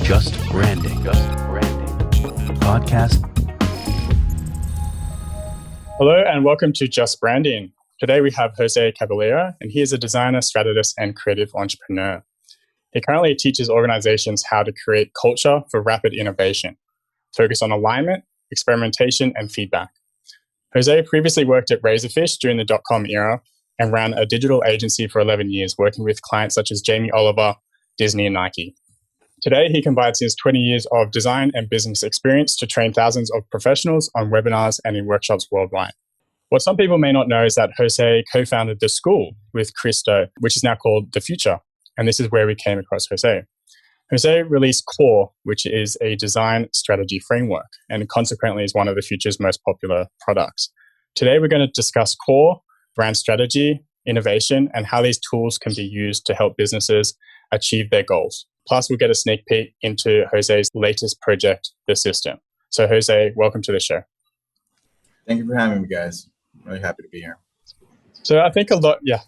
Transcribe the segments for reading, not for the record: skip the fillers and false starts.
Just Branding. The podcast. Hello and welcome to Just Branding. Today we have Jose Cabeller, and he is a designer, strategist, and creative entrepreneur. He currently teaches organizations how to create culture for rapid innovation, focus on alignment, experimentation, and feedback. Jose previously worked at RazorFish during the .com era and ran a digital agency for 11 years, working with clients such as Jamie Oliver, Disney, and Nike. Today, he combines his 20 years of design and business experience to train thousands of professionals on webinars and in workshops worldwide. What some people may not know is that Jose co-founded the Skool with Christo, which is now called TheFutur, and this is where we came across Jose. Jose released Core, which is a design strategy framework, and consequently is one of the Future's most popular products. Today, we're going to discuss Core, brand strategy, innovation, and how these tools can be used to help businesses achieve their goals. Plus, we'll get a sneak peek into Jose's latest project, The System. So, Jose, welcome to the show. Thank you for having me, guys. I'm really happy to be here. So I think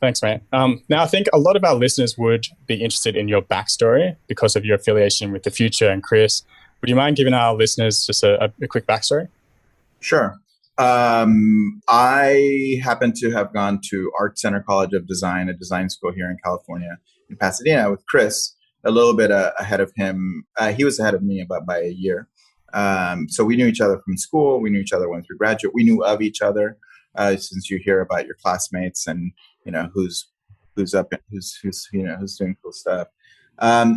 thanks, man. Now, I think a lot of our listeners would be interested in your backstory because of your affiliation with TheFutur and Chris. Would you mind giving our listeners just a quick backstory? Sure. I happen to have gone to Art Center College of Design, a design school here in California, in Pasadena, with Chris, a little bit ahead of him. He was ahead of me by a year. So we knew each other from school. We knew each other once we graduated. We knew of each other. Since you hear about your classmates and who's doing cool stuff, I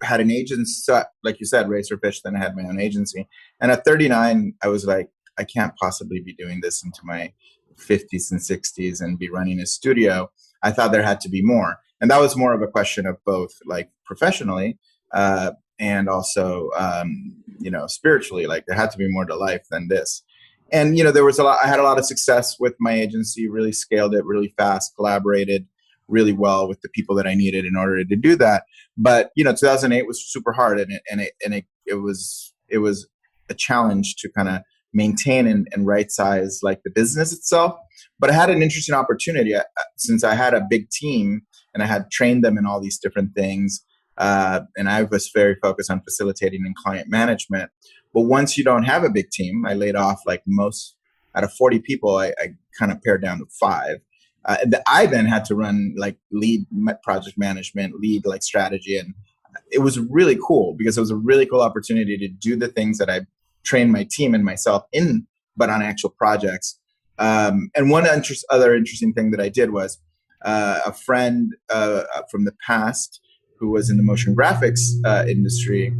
had an agency, like you said, RazorFish. Then I had my own agency, and at 39, I was like, I can't possibly be doing this into my 50s and 60s and be running a studio. I thought there had to be more, and that was more of a question of both, like professionally. And also, spiritually, like there had to be more to life than this. And, there was I had a lot of success with my agency, really scaled it really fast, collaborated really well with the people that I needed in order to do that. But, 2008 was super hard, and it was a challenge to kind of maintain and right size like the business itself. But I had an interesting opportunity since I had a big team and I had trained them in all these different things. And I was very focused on facilitating and client management. But once you don't have a big team, I laid off like most out of 40 people, I kind of pared down to 5. I then had to run like lead project management, lead like strategy. And it was really cool because it was a really cool opportunity to do the things that I trained my team and myself in, but on actual projects. And one other interesting thing that I did was a friend from the past who was in the motion graphics industry,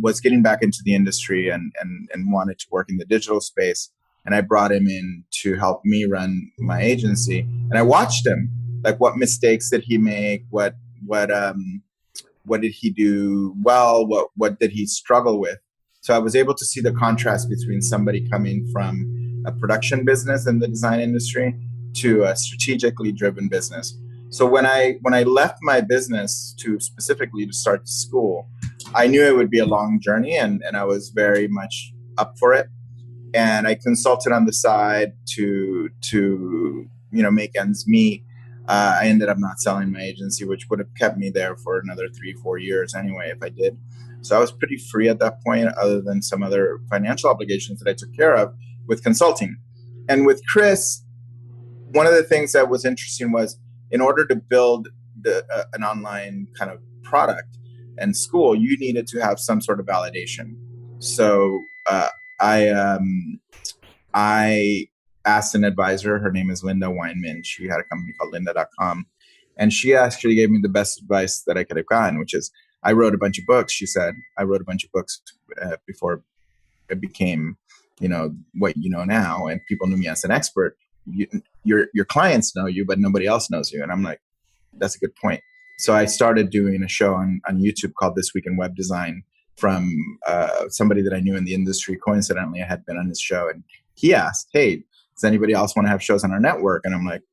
was getting back into the industry and wanted to work in the digital space. And I brought him in to help me run my agency. And I watched him, like what mistakes did he make? What did he do well? What did he struggle with? So I was able to see the contrast between somebody coming from a production business in the design industry to a strategically driven business. So when I left my business to specifically to start the school, I knew it would be a long journey, and I was very much up for it. And I consulted on the side to make ends meet. I ended up not selling my agency, which would have kept me there for another 3-4 years anyway if I did. So I was pretty free at that point, other than some other financial obligations that I took care of with consulting. And with Chris, one of the things that was interesting was, in order to build an online kind of product and school, you needed to have some sort of validation. So I asked an advisor. Her name is Linda Weinman. She had a company called lynda.com. And she actually gave me the best advice that I could have gotten, which is, I wrote a bunch of books. She said, I wrote a bunch of books before it became, what you know now. And people knew me as an expert. Your clients know you, but nobody else knows you. And I'm like, that's a good point. So I started doing a show on YouTube called This Week in Web Design from somebody that I knew in the industry. Coincidentally, I had been on his show, and he asked, hey, does anybody else want to have shows on our network? And I'm like,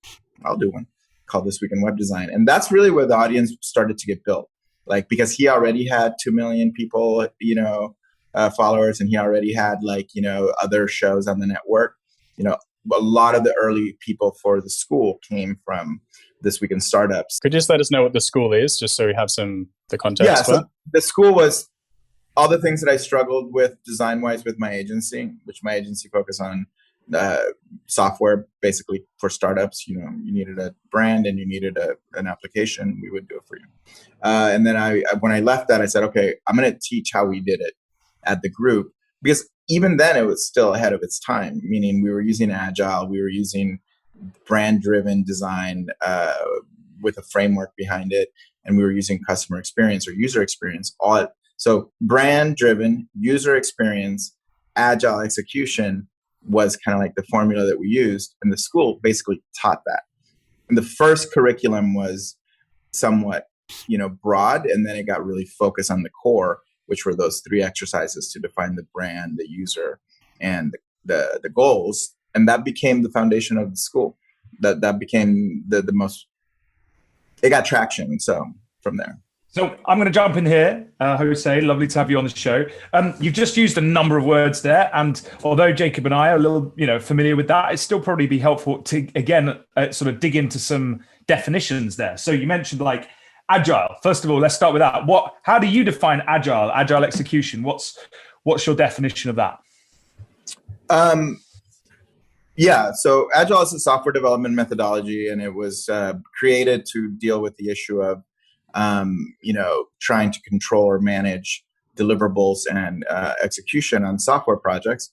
I'll do one called This Week in Web Design. And that's really where the audience started to get built. Like, because he already had 2 million people, followers, and he already had other shows on the network. A lot of the early people for the school came from This Week in Startups. Could you just let us know what the Skool is, just so we have the context? Yeah, so the Skool was all the things that I struggled with design-wise with my agency, which my agency focused on software basically for startups. You needed a brand and you needed an application. We would do it for you. And then when I left that, I said, okay, I'm going to teach how we did it at the group, because even then it was still ahead of its time, meaning we were using Agile, we were using brand-driven design with a framework behind it, and we were using customer experience or user experience. So brand-driven, user experience, Agile execution was kind of like the formula that we used, and the Skool basically taught that. And the first curriculum was somewhat, broad, and then it got really focused on the core, which were those 3 exercises to define the brand, the user, and the goals. And that became the foundation of the Skool. That became the most, it got traction. So from there. So I'm going to jump in here. Jose, lovely to have you on the show. You've just used a number of words there. And although Jacob and I are a little, familiar with that, it'd still probably be helpful to, again, sort of dig into some definitions there. So you mentioned like Agile. First of all, let's start with that. How do you define Agile execution? What's your definition of that? Yeah, so Agile is a software development methodology, and it was created to deal with the issue of trying to control or manage deliverables and execution on software projects,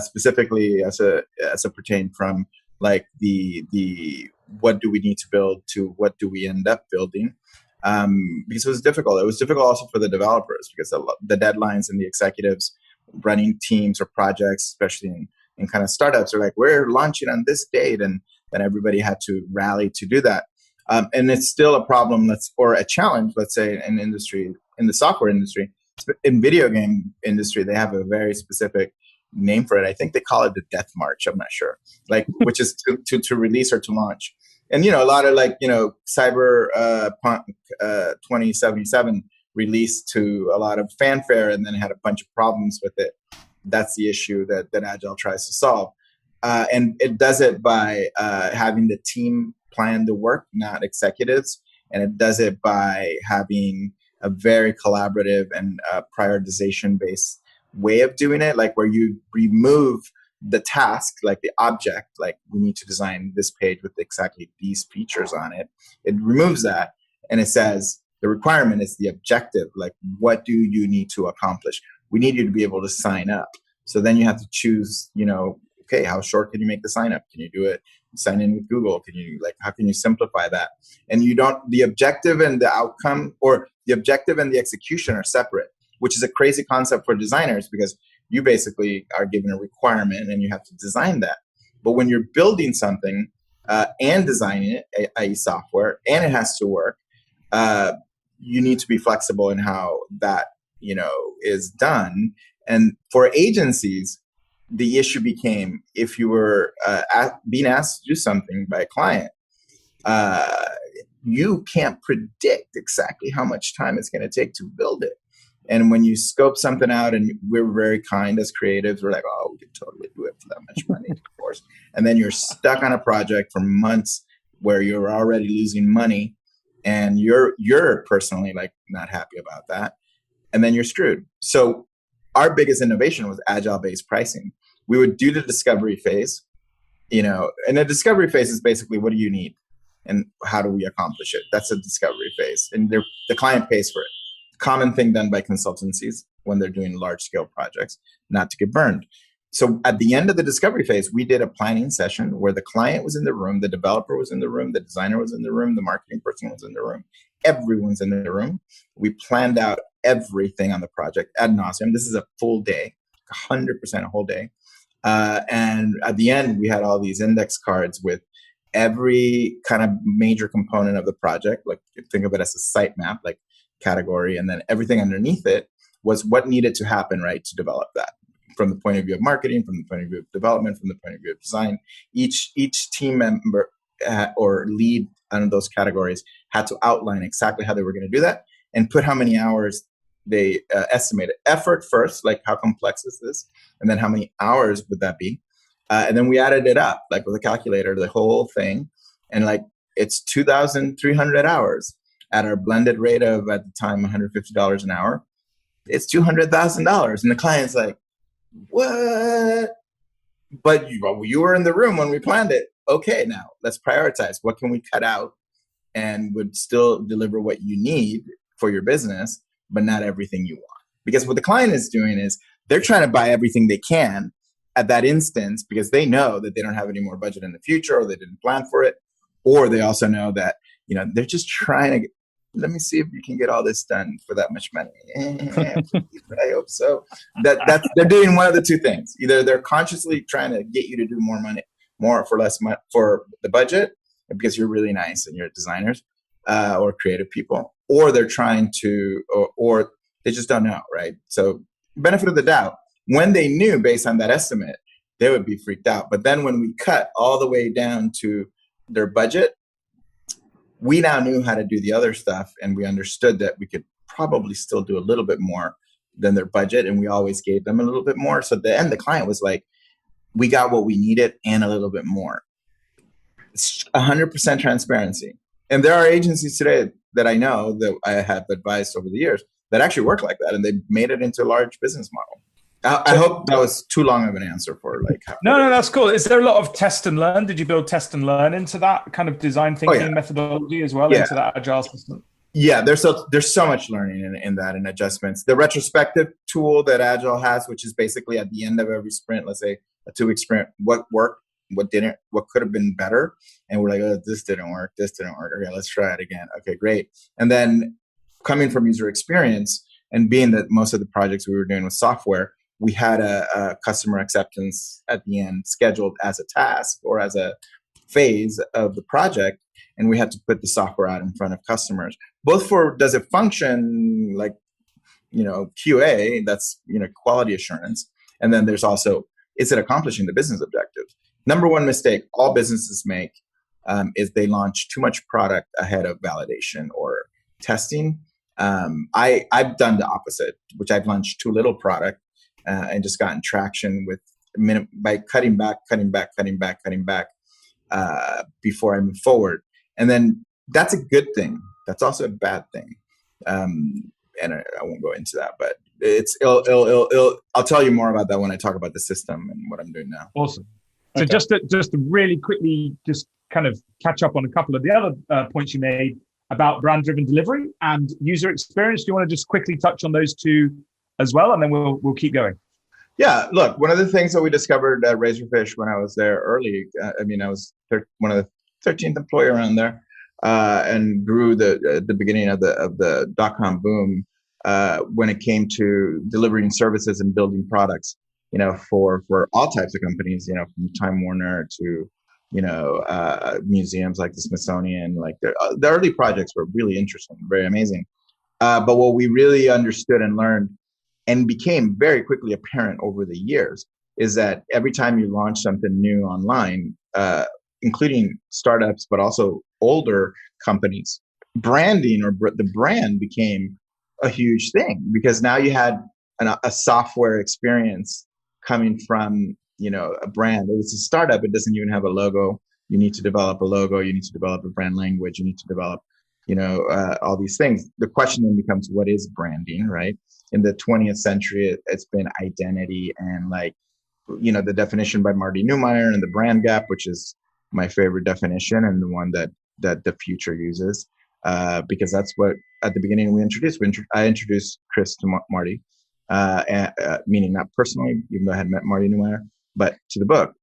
specifically as a pertain from like the what do we need to build to what do we end up building, because it was difficult. It was difficult also for the developers, because the deadlines and the executives running teams or projects, especially in kind of startups, are like, we're launching on this date, and then everybody had to rally to do that. And it's still a problem or a challenge, let's say, in the software industry. In video game industry, they have a very specific name for it. I think they call it the Death March. I'm not sure, which is to release or to launch. And, a lot of Cyberpunk 2077 released to a lot of fanfare and then had a bunch of problems with it. That's the issue that Agile tries to solve. And it does it by having the team plan the work, not executives. And it does it by having a very collaborative and prioritization-based way of doing it, like where you remove the task, like the object, like we need to design this page with exactly these features on it. It removes that, and it says the requirement is the objective, like what do you need to accomplish? We need you to be able to sign up. So then you have to choose, okay, how short can you make the sign up? Can you do it? Sign in with Google? How can you simplify that? And the objective and the outcome, or the objective and the execution are separate, which is a crazy concept for designers, because you basically are given a requirement and you have to design that. But when you're building something and designing it, i.e. software, and it has to work, you need to be flexible in how that, is done. And for agencies, the issue became, if you were being asked to do something by a client, you can't predict exactly how much time it's going to take to build it. And when you scope something out, and we're very kind as creatives, we're like, oh, we can totally do it for that much money, of course. And then you're stuck on a project for months where you're already losing money, and you're personally not happy about that. And then you're screwed. So our biggest innovation was Agile-based pricing. We would do the discovery phase, and the discovery phase is basically, what do you need and how do we accomplish it? That's a discovery phase. And the client pays for it. Common thing done by consultancies when they're doing large-scale projects, not to get burned. So at the end of the discovery phase, we did a planning session where the client was in the room, the developer was in the room, the designer was in the room, the marketing person was in the room. Everyone's in the room. We planned out everything on the project ad nauseum. This is a full day, 100% a whole day. And at the end, we had all these index cards with every kind of major component of the project. Like, think of it as a sitemap, like category, and then everything underneath it was what needed to happen, right, to develop that. From the point of view of marketing, from the point of view of development, from the point of view of design, each team member or lead on those categories had to outline exactly how they were going to do that and put how many hours they estimated. Effort first, like how complex is this? And then how many hours would that be? And then we added it up, like with a calculator, the whole thing. And like it's 2,300 hours at our blended rate of, at the time, $150 an hour. It's $200,000. And the client's like, what? But you were in the room when we planned it. Okay, now let's prioritize. What can we cut out and would still deliver what you need for your business, but not everything you want? Because what the client is doing is they're trying to buy everything they can at that instance because they know that they don't have any more budget in the future, or they didn't plan for it, or they also know that, they're just trying to let me see if you can get all this done for that much money. I hope so. That's they're doing one of the two things. Either they're consciously trying to get you to do more for less money for the budget because you're really nice and you're designers or creative people, or they're trying to, or they just don't know, right? So benefit of the doubt. When they knew based on that estimate, they would be freaked out. But then when we cut all the way down to their budget, we now knew how to do the other stuff, and we understood that we could probably still do a little bit more than their budget, and we always gave them a little bit more. So at the end, the client was like, we got what we needed and a little bit more. It's 100% transparency. And there are agencies today that I know that I have advised over the years that actually work like that, and they made it into a large business model. I hope that was too long of an answer for No, that's cool. Is there a lot of test and learn? Did you build test and learn into that kind of design thinking methodology as well, into that agile system? Yeah, there's so much learning in that, and adjustments. The retrospective tool that Agile has, which is basically at the end of every sprint, let's say a 2-week sprint, what worked, what didn't, what could have been better, and we're like, oh, this didn't work. Okay, let's try it again. Okay, great. And then coming from user experience and being that most of the projects we were doing with software, we had a customer acceptance at the end scheduled as a task or as a phase of the project. And we had to put the software out in front of customers, both for, does it function like, QA, that's, quality assurance. And then there's also, is it accomplishing the business objectives? Number one mistake all businesses make is they launch too much product ahead of validation or testing. I've done the opposite, which I've launched too little product and just gotten traction with by cutting back before I move forward. And then that's a good thing. That's also a bad thing. And I won't go into that, but I'll tell you more about that when I talk about the system and what I'm doing now. Awesome. So okay. just to really quickly just kind of catch up on a couple of the other points you made about brand-driven delivery and user experience. Do you want to just quickly touch on those two as well, and then we'll keep going? Yeah, look, one of the things that we discovered at RazorFish when I was there early, I was one of the 13th employee around there, and grew at the beginning of the dot-com boom when it came to delivering services and building products, for all types of companies, from Time Warner to, museums like the Smithsonian. Like the early projects were really interesting, very amazing. But what we really understood and learned and became very quickly apparent over the years is that every time you launch something new online, including startups, but also older companies, branding or the brand became a huge thing, because now you had a software experience coming from, a brand. It was a startup. It doesn't even have a logo. You need to develop a logo. You need to develop a brand language. You need to develop, all these things. The question then becomes, what is branding, right? In the 20th century, it's been identity and the definition by Marty Neumeier and the brand gap, which is my favorite definition and the one that TheFutur uses, because that's what at the beginning we introduced. I introduced Chris to Marty, meaning not personally, even though I had met Marty Neumeier, but to the book.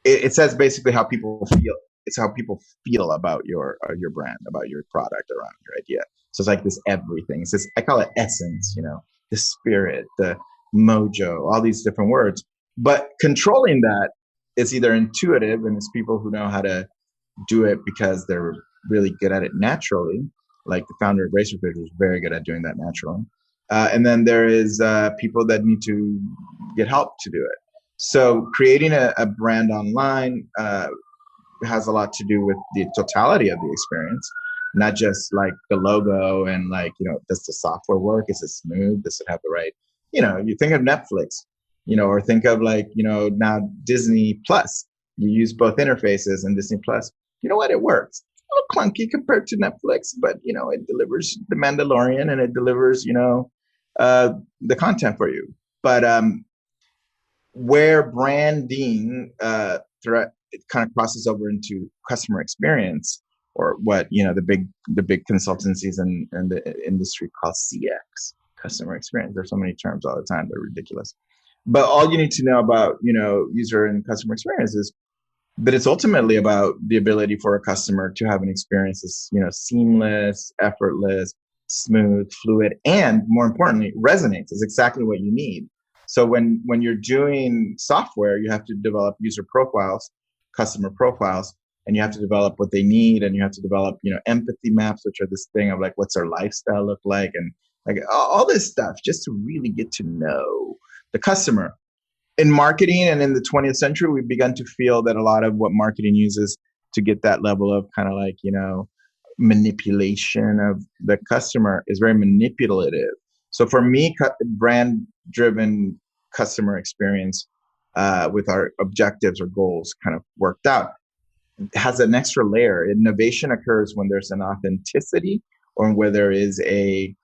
It says basically how people feel. It's how people feel about your brand, about your product, around your idea. So it's like this everything. It's this, I call it essence, the spirit, the mojo, all these different words. But controlling that is either intuitive, and it's people who know how to do it because they're really good at it naturally. Like the founder of RazorFish was very good at doing that naturally. And then there is people that need to get help to do it. So creating a brand online has a lot to do with the totality of the experience, not just like the logo and does the software work? Is it smooth? Does it have the right, you think of Netflix, or think of now Disney Plus. You use both interfaces, and Disney Plus you know what, it works. A little clunky compared to Netflix, but it delivers The Mandalorian and it delivers the content for you. But where branding it kind of crosses over into customer experience, or what the big consultancies and the industry call CX, customer experience. There's so many terms all the time, they're ridiculous. But all you need to know about user and customer experience is that it's ultimately about the ability for a customer to have an experience that's seamless, effortless, smooth, fluid, and more importantly, resonates. Is exactly what you need. So when you're doing software, you have to develop user profiles, customer profiles, and you have to develop what they need, and you have to develop empathy maps, which are this thing of like, what's their lifestyle look like, and like all this stuff, just to really get to know the customer. In marketing and in the 20th century, we've begun to feel that a lot of what marketing uses to get that level of kind of like manipulation of the customer is very manipulative. So for me, brand-driven customer experience with our objectives or goals kind of worked out. It has an extra layer. Innovation occurs when there's an authenticity, or where there is a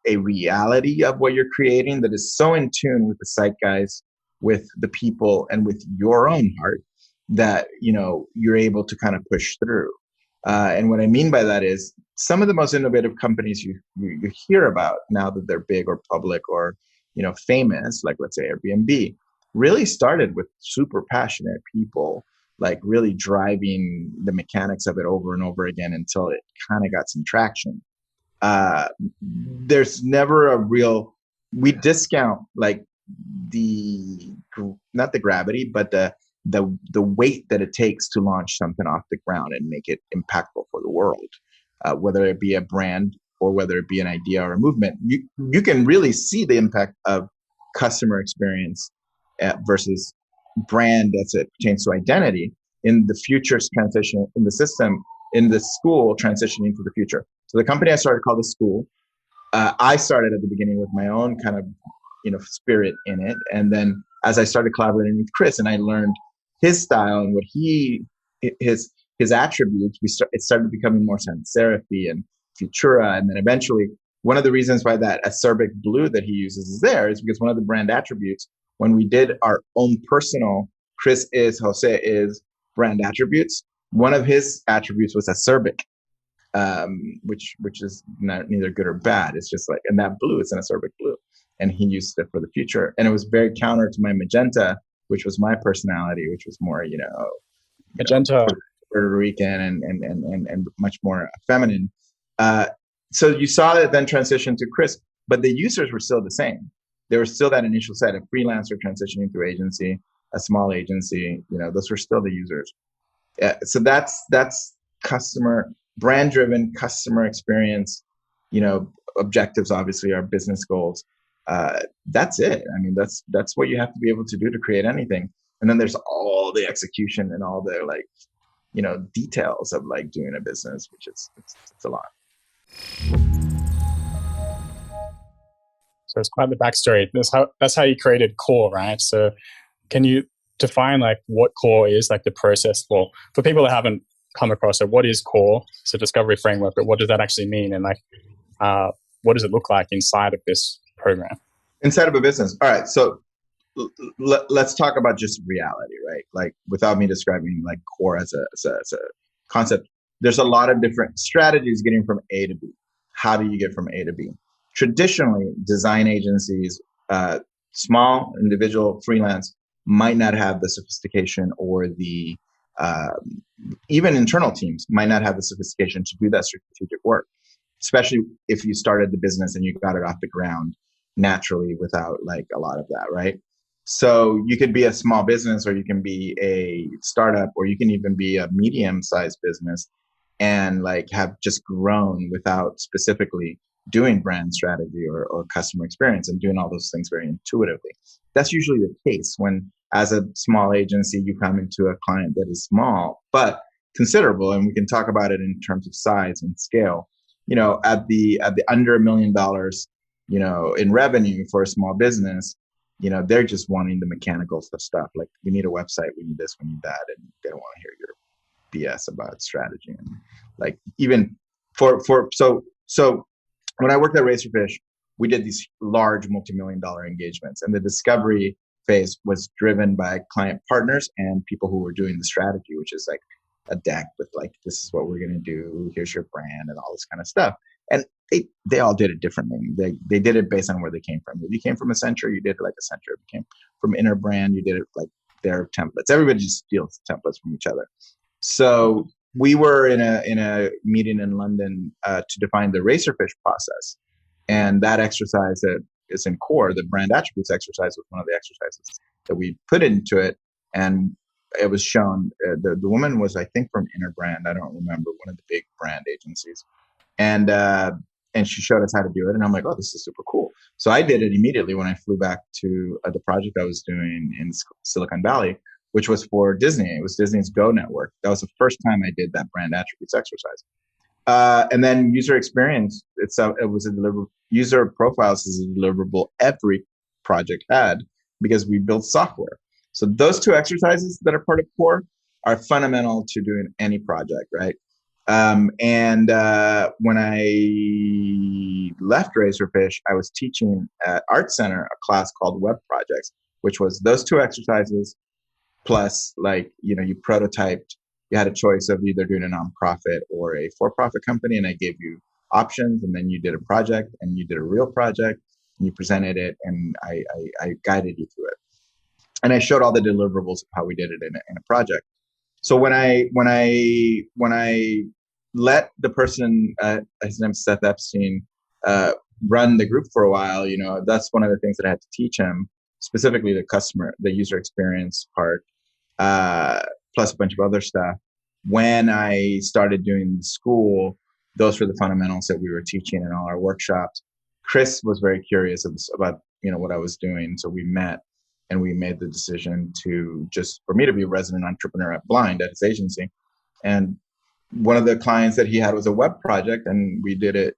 reality of what you're creating that is so in tune with the zeitgeist, with the people, and with your own heart that you're able to kind of push through. And what I mean by that is some of the most innovative companies you hear about now that they're big or public or famous, like let's say Airbnb, really started with super passionate people, like really driving the mechanics of it over and over again until it kind of got some traction. There's never a real, we discount like not the gravity, but the weight that it takes to launch something off the ground and make it impactful for the world, whether it be a brand or whether it be an idea or a movement. You can really see the impact of customer experience versus brand as it pertains to identity in the future's transition in the system, in the Skool transitioning to the future. So the company I started called the Skool. I started at the beginning with my own kind of spirit in it, and then as I started collaborating with Chris and I learned his style and what his attributes, it started becoming more sans serif-y and Futura, and then eventually one of the reasons why that acerbic blue that he uses is there is because one of the brand attributes, when we did our own personal Chris is, Jose is brand attributes, one of his attributes was acerbic. Which is neither good or bad. It's just like, and that blue, it's an acerbic blue, and he used it for the future, and it was very counter to my magenta, which was my personality, which was more magenta, Puerto Rican and much more feminine. So you saw that then transition to Chris, but the users were still the same. There was still that initial set of freelancer transitioning to agency, a small agency. Those were still the users. So that's customer. Brand-driven customer experience, objectives obviously are business goals. That's it. I mean, that's what you have to be able to do to create anything. And then there's all the execution and all the details of like doing a business, which is it's a lot. So it's quite the backstory. That's how you created Core, right? So can you define like what Core is, like the process for people that haven't come across it? What is Core? It's a discovery framework, but what does that actually mean? And like, what does it look like inside of this program? Inside of a business. All right. So let's talk about just reality, right? Like without me describing like Core as a concept, there's a lot of different strategies getting from A to B. How do you get from A to B? Traditionally, design agencies, small individual freelance might not have the sophistication or the even internal teams might not have the sophistication to do that strategic work, especially if you started the business and you got it off the ground naturally without like a lot of that, right? So you could be a small business, or you can be a startup, or you can even be a medium-sized business and like have just grown without specifically doing brand strategy or customer experience and doing all those things very intuitively. That's usually the case when, as a small agency, you come into a client that is small but considerable, and we can talk about it in terms of size and scale. At the under $1 million, in revenue for a small business, they're just wanting the mechanical stuff. Like, we need a website, we need this, we need that, and they don't want to hear BS about strategy. And like even so when I worked at RazorFish, we did these large multi-million-dollar engagements, and the discovery phase was driven by client partners and people who were doing the strategy, which is like a deck with like, this is what we're going to do, here's your brand, and all this kind of stuff. And they all did it differently. They did it based on where they came from. If you came from Accenture, you did it like Accenture. If you came from Interbrand, you did it like their templates. Everybody just steals templates from each other. So we were in a meeting in London to define the RazorFish process, and that exercise that is in core, the brand attributes exercise, was one of the exercises that we put into it, and it was shown. The woman was, I think, from Interbrand. I don't remember, one of the big brand agencies, and she showed us how to do it, and I'm like, oh, this is super cool. So I did it immediately when I flew back to the project I was doing in Silicon Valley, which was for Disney. It was Disney's Go network. That was the first time I did that brand attributes exercise. And then user experience itself, it was a deliverable. User profiles is a deliverable every project had, because we built software. So those two exercises that are part of core are fundamental to doing any project, right? And when I left RazorFish, I was teaching at Art Center a class called Web Projects, which was those two exercises plus, like, you prototyped. You had a choice of either doing a nonprofit or a for-profit company, and I gave you options, and then you did a project, and you did a real project, and you presented it, and I guided you through it, and I showed all the deliverables of how we did it in a project. So when I let the person, his name's Seth Epstein, run the group for a while, that's one of the things that I had to teach him, specifically the user experience part, plus a bunch of other stuff. When I started doing Skool, those were the fundamentals that we were teaching in all our workshops. Chris was very curious about what I was doing, so we met and we made the decision for me to be a resident entrepreneur at Blind at his agency. And one of the clients that he had was a web project, and we did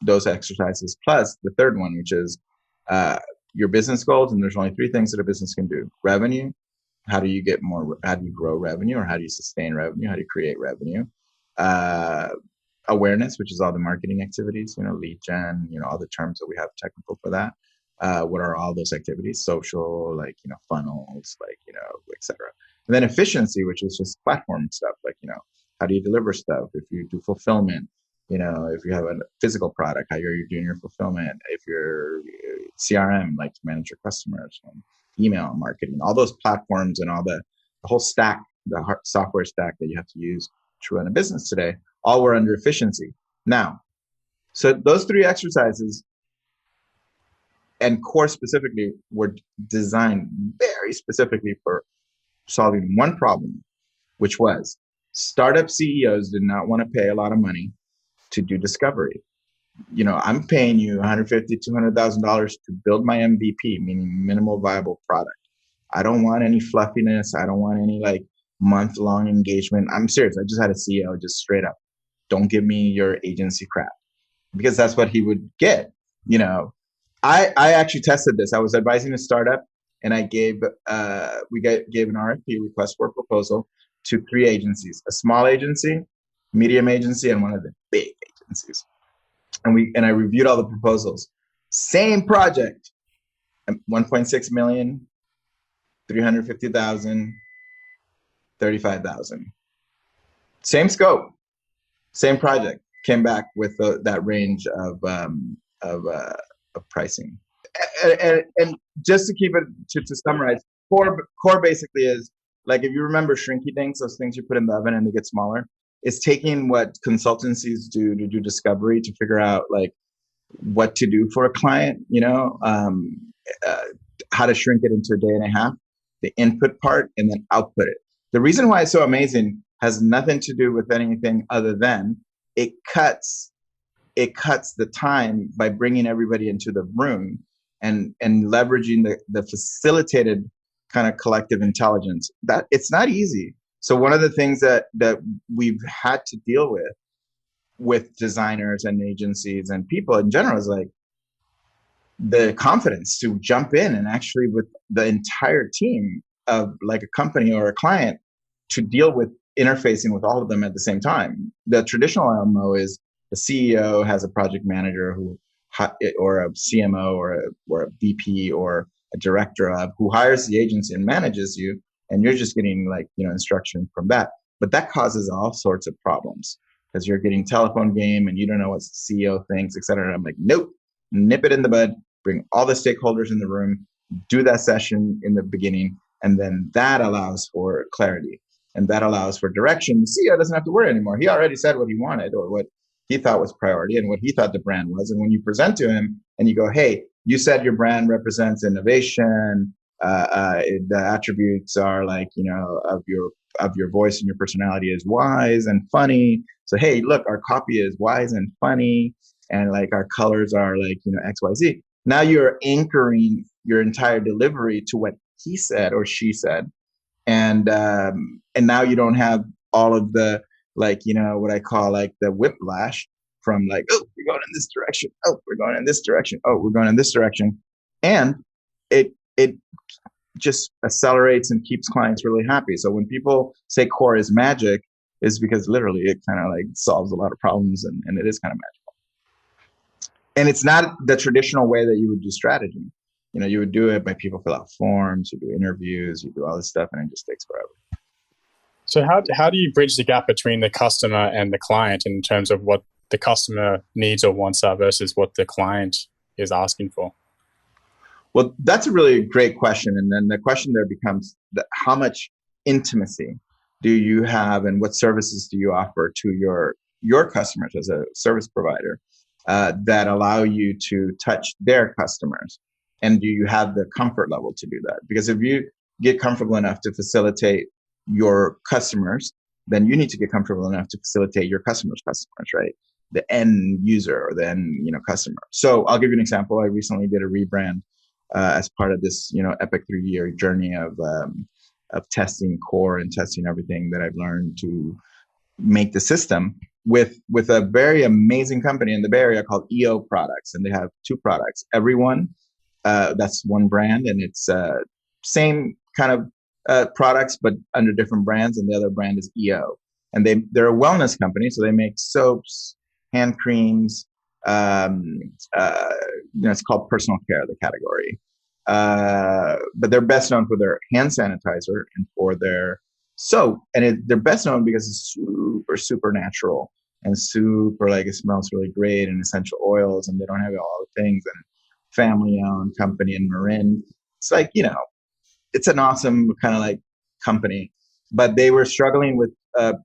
those exercises plus the third one, which is your business goals. And there's only three things that a business can do: revenue, how do you get more, how do you grow revenue, or how do you sustain revenue, how do you create revenue, awareness, which is all the marketing activities, lead gen, all the terms that we have technical for that. What are all those activities? Social, like, funnels, like, et cetera. And then efficiency, which is just platform stuff, like, how do you deliver stuff? If you do fulfillment, if you have a physical product, how you're doing your fulfillment. If you're CRM, like to manage your customers, email marketing, all those platforms and all the whole stack, the software stack that you have to use to run a business today, all were under efficiency. Now, so those three exercises and core specifically were designed very specifically for solving one problem, which was startup CEOs did not want to pay a lot of money to do discovery. I'm paying you $150,000, $200,000 to build my MVP, meaning minimal viable product. I don't want any fluffiness. I don't want any like month-long engagement. I'm serious. I just had a CEO just straight up, don't give me your agency crap, because that's what he would get. I actually tested this. I was advising a startup, and I gave gave an RFP, request for proposal, to three agencies: a small agency, medium agency, and one of the big agencies. And I reviewed all the proposals. Same project, 1.6 million, 350,000, 35,000. Same scope, same project. Came back with that range of pricing. And just to keep it to summarize, core basically is like, if you remember shrinky things, those things you put in the oven and they get smaller. It's taking what consultancies do to do discovery to figure out like what to do for a client, how to shrink it into a day and a half, the input part, and then output it. The reason why it's so amazing has nothing to do with anything other than it cuts the time by bringing everybody into the room and leveraging the facilitated kind of collective intelligence. That it's not easy. So one of the things that we've had to deal with designers and agencies and people in general is like the confidence to jump in and actually with the entire team of like a company or a client to deal with interfacing with all of them at the same time. The traditional MO is the CEO has a project manager or a CMO or a VP or a director of who hires the agency and manages you, and you're just getting instruction from that. But that causes all sorts of problems because you're getting telephone game and you don't know what the CEO thinks, et cetera. And I'm like, nope, nip it in the bud, bring all the stakeholders in the room, do that session in the beginning, and then that allows for clarity and that allows for direction. The CEO doesn't have to worry anymore. He already said what he wanted or what he thought was priority and what he thought the brand was. And when you present to him and you go, hey, you said your brand represents innovation, the attributes are of your voice and your personality is wise and funny. So, hey, look, our copy is wise and funny. And our colors are X, Y, Z. Now you're anchoring your entire delivery to what he said or she said. And now you don't have all of the, what I call the whiplash from oh, we're going in this direction. Oh, we're going in this direction. Oh, we're going in this direction. And it just accelerates and keeps clients really happy. So when people say core is magic, is because literally it kind of solves a lot of problems and it is kind of magical. And it's not the traditional way that you would do strategy. You would do it by people fill out forms, you do interviews, you do all this stuff, and it just takes forever. So how do you bridge the gap between the customer and the client in terms of what the customer needs or wants are versus what the client is asking for? Well, that's a really great question. And then the question there becomes how much intimacy do you have and what services do you offer to your customers as a service provider that allow you to touch their customers? And do you have the comfort level to do that? Because if you get comfortable enough to facilitate your customers, then you need to get comfortable enough to facilitate your customers' customers, right? The end user or the end customer. So I'll give you an example. I recently did a rebrand as part of this epic 3-year journey of testing core and testing everything that I've learned to make the system with a very amazing company in the Bay Area called EO Products, and they have 2 products. Everyone, that's one brand, and it's same kind of products but under different brands, and the other brand is EO. And they're a wellness company, so they make soaps, hand creams. It's called personal care, the category. But they're best known for their hand sanitizer and for their soap. And they're best known because it's super, super natural and super it smells really great and essential oils, and they don't have all the things, and family-owned company in Marin. It's it's an awesome kind of company, but they were struggling with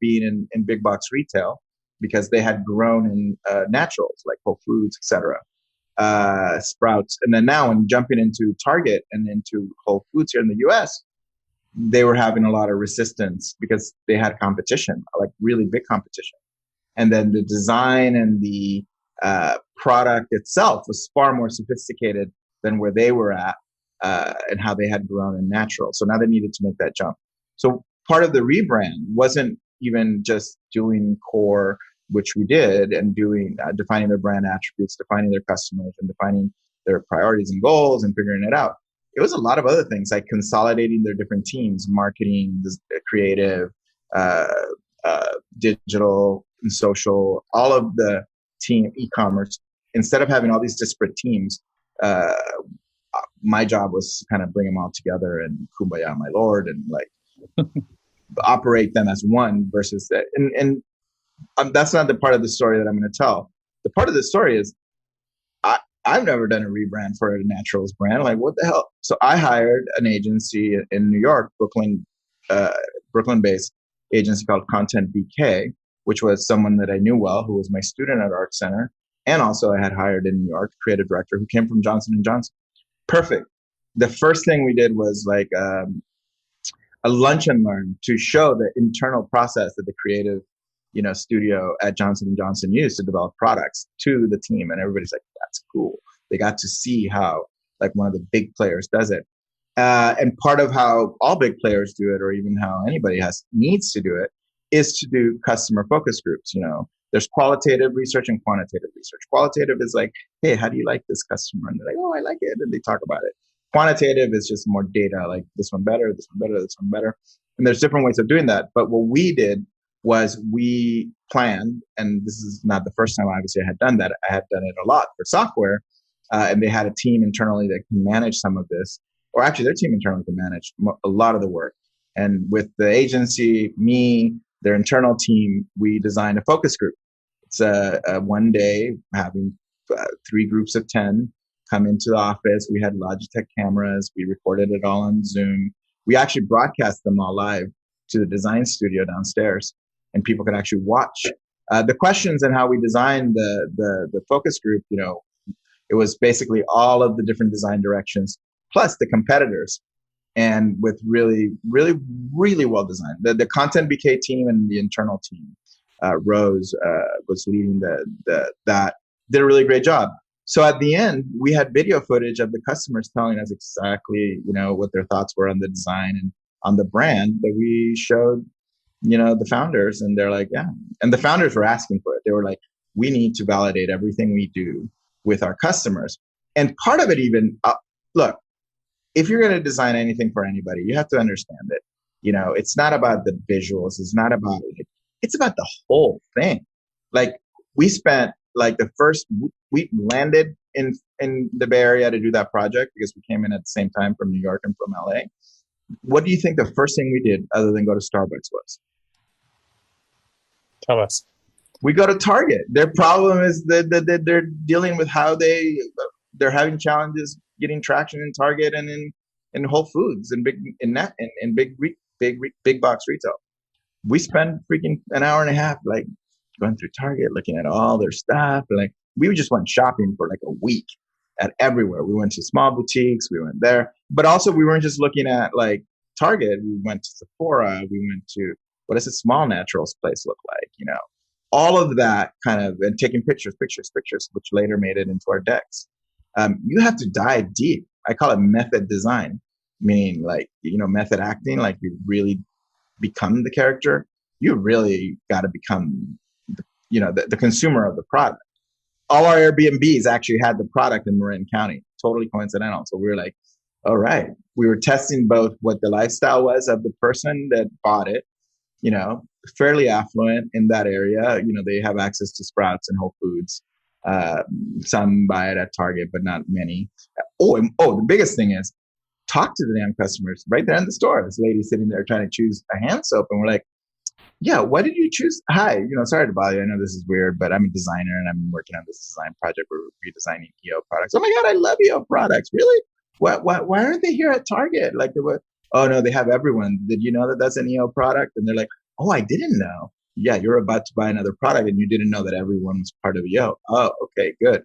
being in big box retail because they had grown in naturals like Whole Foods, etc., Sprouts. And then now when jumping into Target and into Whole Foods here in the US, they were having a lot of resistance because they had competition, really big competition. And then the design and the product itself was far more sophisticated than where they were at and how they had grown in natural. So now they needed to make that jump. So part of the rebrand wasn't even just doing core, which we did, and doing defining their brand attributes, defining their customers, and defining their priorities and goals and figuring it out. It was a lot of other things like consolidating their different teams, marketing, creative, digital, and social, all of the team, e-commerce. Instead of having all these disparate teams, my job was to kind of bring them all together and kumbaya, my lord, and operate them as one versus that. And that's not the part of the story that I'm going to tell. The part of the story is I've never done a rebrand for a naturals brand. What the hell? So I hired an agency in New York, Brooklyn-based agency called Content BK, which was someone that I knew well, who was my student at Art Center. And also I had hired in New York, creative director who came from Johnson & Johnson. Perfect. The first thing we did was a lunch and learn to show the internal process that the creative studio at Johnson & Johnson used to develop products to the team. And everybody's like, that's cool. They got to see how one of the big players does it. And part of how all big players do it, or even how anybody needs to do it, is to do customer focus groups. There's qualitative research and quantitative research. Qualitative is hey, how do you like this customer? And they're like, oh, I like it. And they talk about it. Quantitative is just more data, this one better, this one better, this one better. And there's different ways of doing that. But what we did was we planned, and this is not the first time obviously I had done that. I had done it a lot for software, and they had a team internally that can manage some of this, or actually their team internally can manage a lot of the work. And with the agency, me, their internal team, we designed a focus group. It's a one day having 3 groups of 10 come into the office. We had Logitech cameras. We recorded it all on Zoom. We actually broadcast them all live to the design studio downstairs, and people could actually watch the questions and how we designed the focus group. It was basically all of the different design directions plus the competitors, and with really, really, really well designed. The content BK team and the internal team, Rose was leading that, did a really great job. So at the end, we had video footage of the customers telling us exactly, what their thoughts were on the design and on the brand that we showed, the founders, and they're like, yeah. And the founders were asking for it. They were like, we need to validate everything we do with our customers. And part of it even, look, if you're going to design anything for anybody, you have to understand it. It's not about the visuals. It's not about it. It's about the whole thing. Like, we spent the first, we landed in the Bay Area to do that project because we came in at the same time from New York and from LA. What do you think the first thing we did other than go to Starbucks was? Tell us. We go to Target. Their problem is that they're dealing with how they're having challenges getting traction in Target and in Whole Foods and big box retail. We spent freaking an hour and a half going through Target, looking at all their stuff. We just went shopping for a week at everywhere. We went to small boutiques. We went there, but also we weren't just looking at Target. We went to Sephora. We went to, what does a small naturals place look like? All of that kind of, and taking pictures, which later made it into our decks. You have to dive deep. I call it method design, meaning method acting, you really become the character. You really got to become the consumer of the product. All our Airbnbs actually had the product in Marin County, totally coincidental. So we were like, all right, we were testing both what the lifestyle was of the person that bought it, fairly affluent in that area. They have access to Sprouts and Whole Foods. Some buy it at Target, but not many. The biggest thing is talk to the damn customers right there in the store. This lady sitting there trying to choose a hand soap, and we're like, yeah, why did you choose? Hi, sorry to bother you. I know this is weird, but I'm a designer and I'm working on this design project. We're redesigning EO products. Oh my God, I love EO products. Really? Why aren't they here at Target? Oh no, they have everyone. Did you know that that's an EO product? And they're like, oh, I didn't know. Yeah, you're about to buy another product and you didn't know that everyone was part of EO. Oh, okay, good.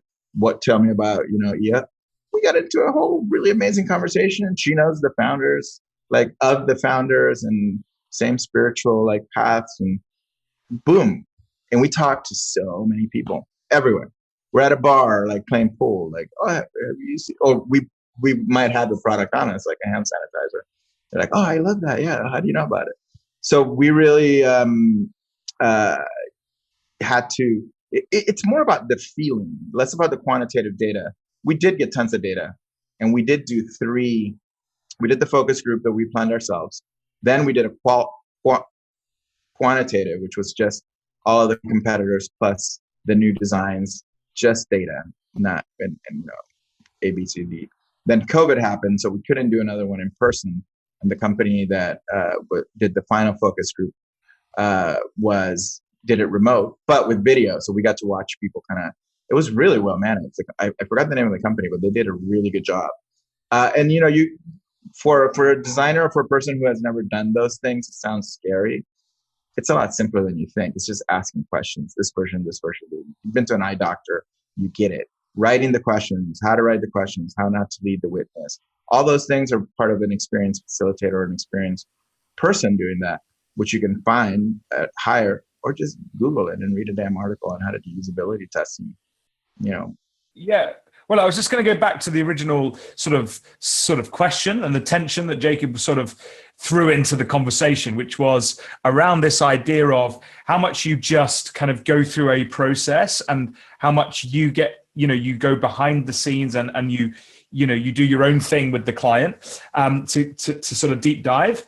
Tell me about, EO. We got into a whole really amazing conversation, and she knows the founders, of the founders, and same spiritual paths, and boom. And we talked to so many people everywhere. We're at a bar, playing pool, oh, have you seen, or we might have the product on us, a hand sanitizer. They're like, oh, I love that. Yeah. How do you know about it? So we really had to, it's more about the feeling, less about the quantitative data. We did get tons of data, and we did do we did the focus group that we planned ourselves. Then we did a quantitative, which was just all of the competitors plus the new designs, just data, not and A, B, C, D. Then COVID happened, so we couldn't do another one in person. And the company that did the final focus group did it remote, but with video. So we got to watch people it was really well managed. I forgot the name of the company, but they did a really good job. And for a designer or for a person who has never done those things, it sounds scary. It's a lot simpler than you think. It's just asking questions. This version. You've been to an eye doctor, you get it. Writing the questions, how to write the questions, how not to lead the witness. All those things are part of an experienced facilitator or an experienced person doing that, which you can find at Hire, or just Google it and read a damn article on how to do usability testing. Yeah. Well, I was just going to go back to the original sort of question and the tension that Jacob sort of threw into the conversation, which was around this idea of how much you just kind of go through a process and how much you get, you go behind the scenes and you do your own thing with the client to sort of deep dive,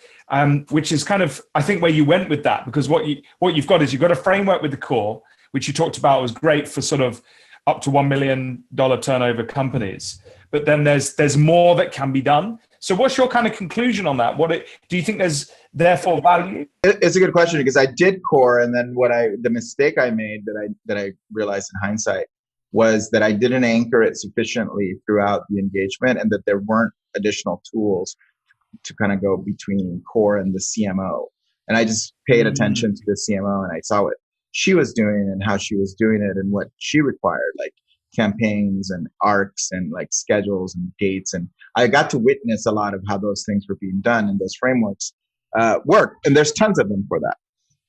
which is kind of, I think, where you went with that, because what you've got is you've got a framework with the core, which you talked about was great for sort of up to $1 million turnover companies. But then there's more that can be done. So what's your kind of conclusion on that? Do you think there's therefore value? It's a good question, because I did core, and then the mistake I made that I realized in hindsight was that I didn't anchor it sufficiently throughout the engagement, and that there weren't additional tools to kind of go between core and the CMO. And I just paid attention to the CMO, and I saw what she was doing and how she was doing it and what she required, like campaigns and arcs and like schedules and dates. And I got to witness a lot of how those things were being done, and those frameworks work. And there's tons of them for that.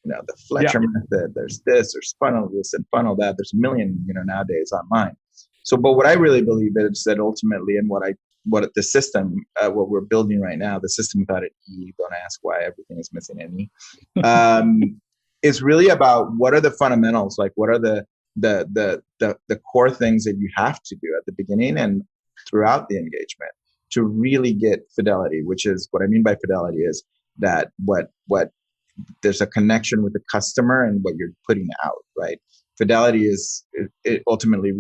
The Fletcher method, there's funnel this and funnel that. There's a million, nowadays online. So, but what I really believe is that ultimately, and what the system, what we're building right now, the system without an E, don't ask why everything is missing an E, is really about what are the fundamentals, like what are the core things that you have to do at the beginning and throughout the engagement to really get fidelity, which is what I mean by fidelity is that what there's a connection with the customer and what you're putting out, right? Fidelity is, it ultimately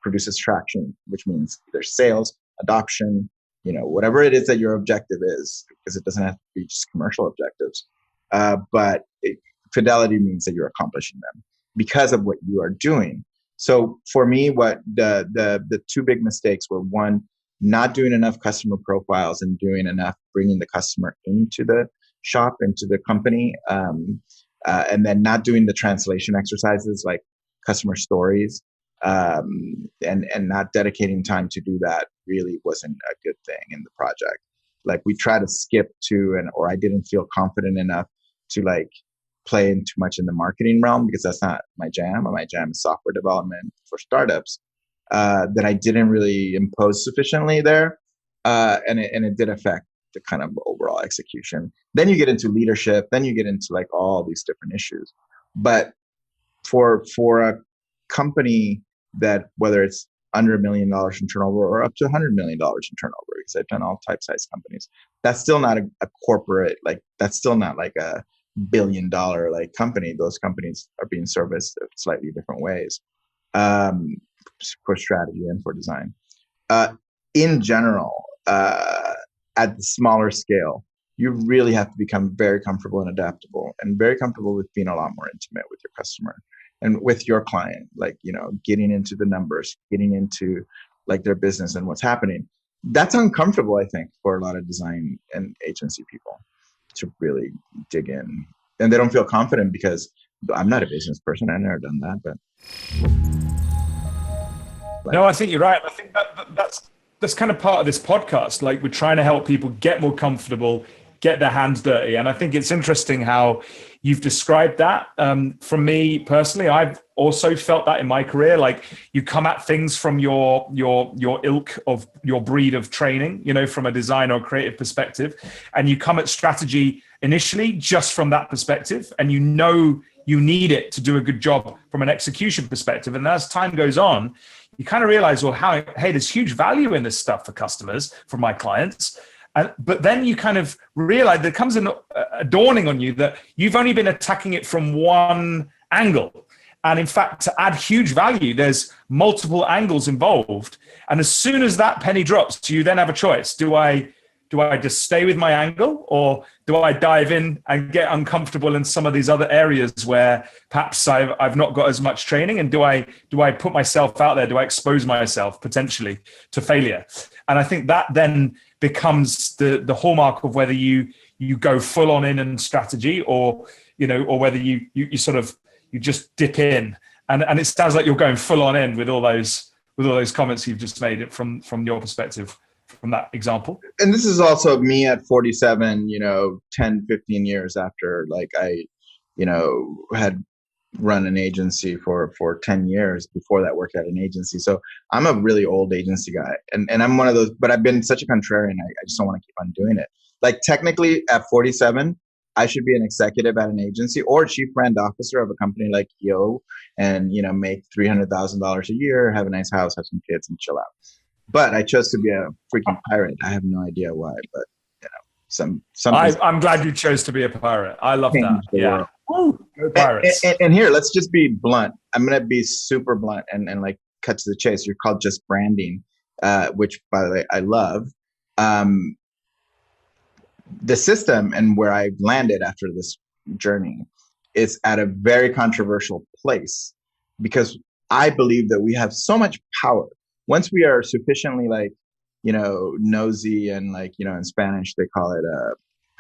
produces traction, which means there's sales, adoption, whatever it is that your objective is, because it doesn't have to be just commercial objectives. But fidelity means that you're accomplishing them because of what you are doing. So for me, what the two big mistakes were: one, not doing enough customer profiles and doing enough bringing the customer into the shop, into the company, and then not doing the translation exercises like customer stories, and not dedicating time to do that really wasn't a good thing in the project. Like we try to skip to, or I didn't feel confident enough to like play in too much in the marketing realm, because that's not my jam. My jam is software development for startups. That I didn't really impose sufficiently there, and it did affect the kind of overall execution. Then you get into leadership, then you get into like all these different issues. But for a company that, whether it's under $1 million in turnover or up to $100 million in turnover, because I've done all type size companies, that's still not a corporate, like that's still not like a $1 billion like company. Those companies are being serviced slightly different ways, for strategy and for design. In general, at the smaller scale, you really have to become very comfortable and adaptable, and very comfortable with being a lot more intimate with your customer and with your client, like, getting into the numbers, getting into like their business and what's happening. That's uncomfortable, I think, for a lot of design and agency people to really dig in. And they don't feel confident because I'm not a business person. I've never done that, but. No, I think you're right. I think that's kind of part of this podcast. Like, we're trying to help people get more comfortable, get their hands dirty. And I think it's interesting how you've described that. From me personally, I've also felt that in my career. Like, you come at things from your ilk of your breed of training, from a design or creative perspective, and you come at strategy initially just from that perspective, and you need it to do a good job from an execution perspective. And as time goes on, you kind of realize, well, hey, there's huge value in this stuff for customers, for my clients. But then you kind of realize there comes a dawning on you that you've only been attacking it from one angle. And in fact, to add huge value, there's multiple angles involved. And as soon as that penny drops, you then have a choice. Do I just stay with my angle, or do I dive in and get uncomfortable in some of these other areas where perhaps I've not got as much training? And do I put myself out there? Do I expose myself potentially to failure? And I think that then becomes the hallmark of whether you go full on in strategy, or whether you just dip in. And it sounds like you're going full on in with all those comments you've just made from your perspective, from that example. And this is also me at 47, 10, 15 years after, like, I, had run an agency for 10 years. Before that, worked at an agency. So I'm a really old agency guy, and I'm one of those, but I've been such a contrarian. I just don't want to keep on doing it. Like technically at 47, I should be an executive at an agency or chief brand officer of a company like EO, and make $300,000 a year, have a nice house, have some kids, and chill out. But I chose to be a freaking pirate. I have no idea why, but I'm glad you chose to be a pirate. I love that. Yeah. Woo, go pirates. And here, let's just be blunt. I'm gonna be super blunt and like cut to the chase. You're called just branding, which by the way I love. The system and where I landed after this journey is at a very controversial place, because I believe that we have so much power once we are sufficiently nosy and in Spanish they call it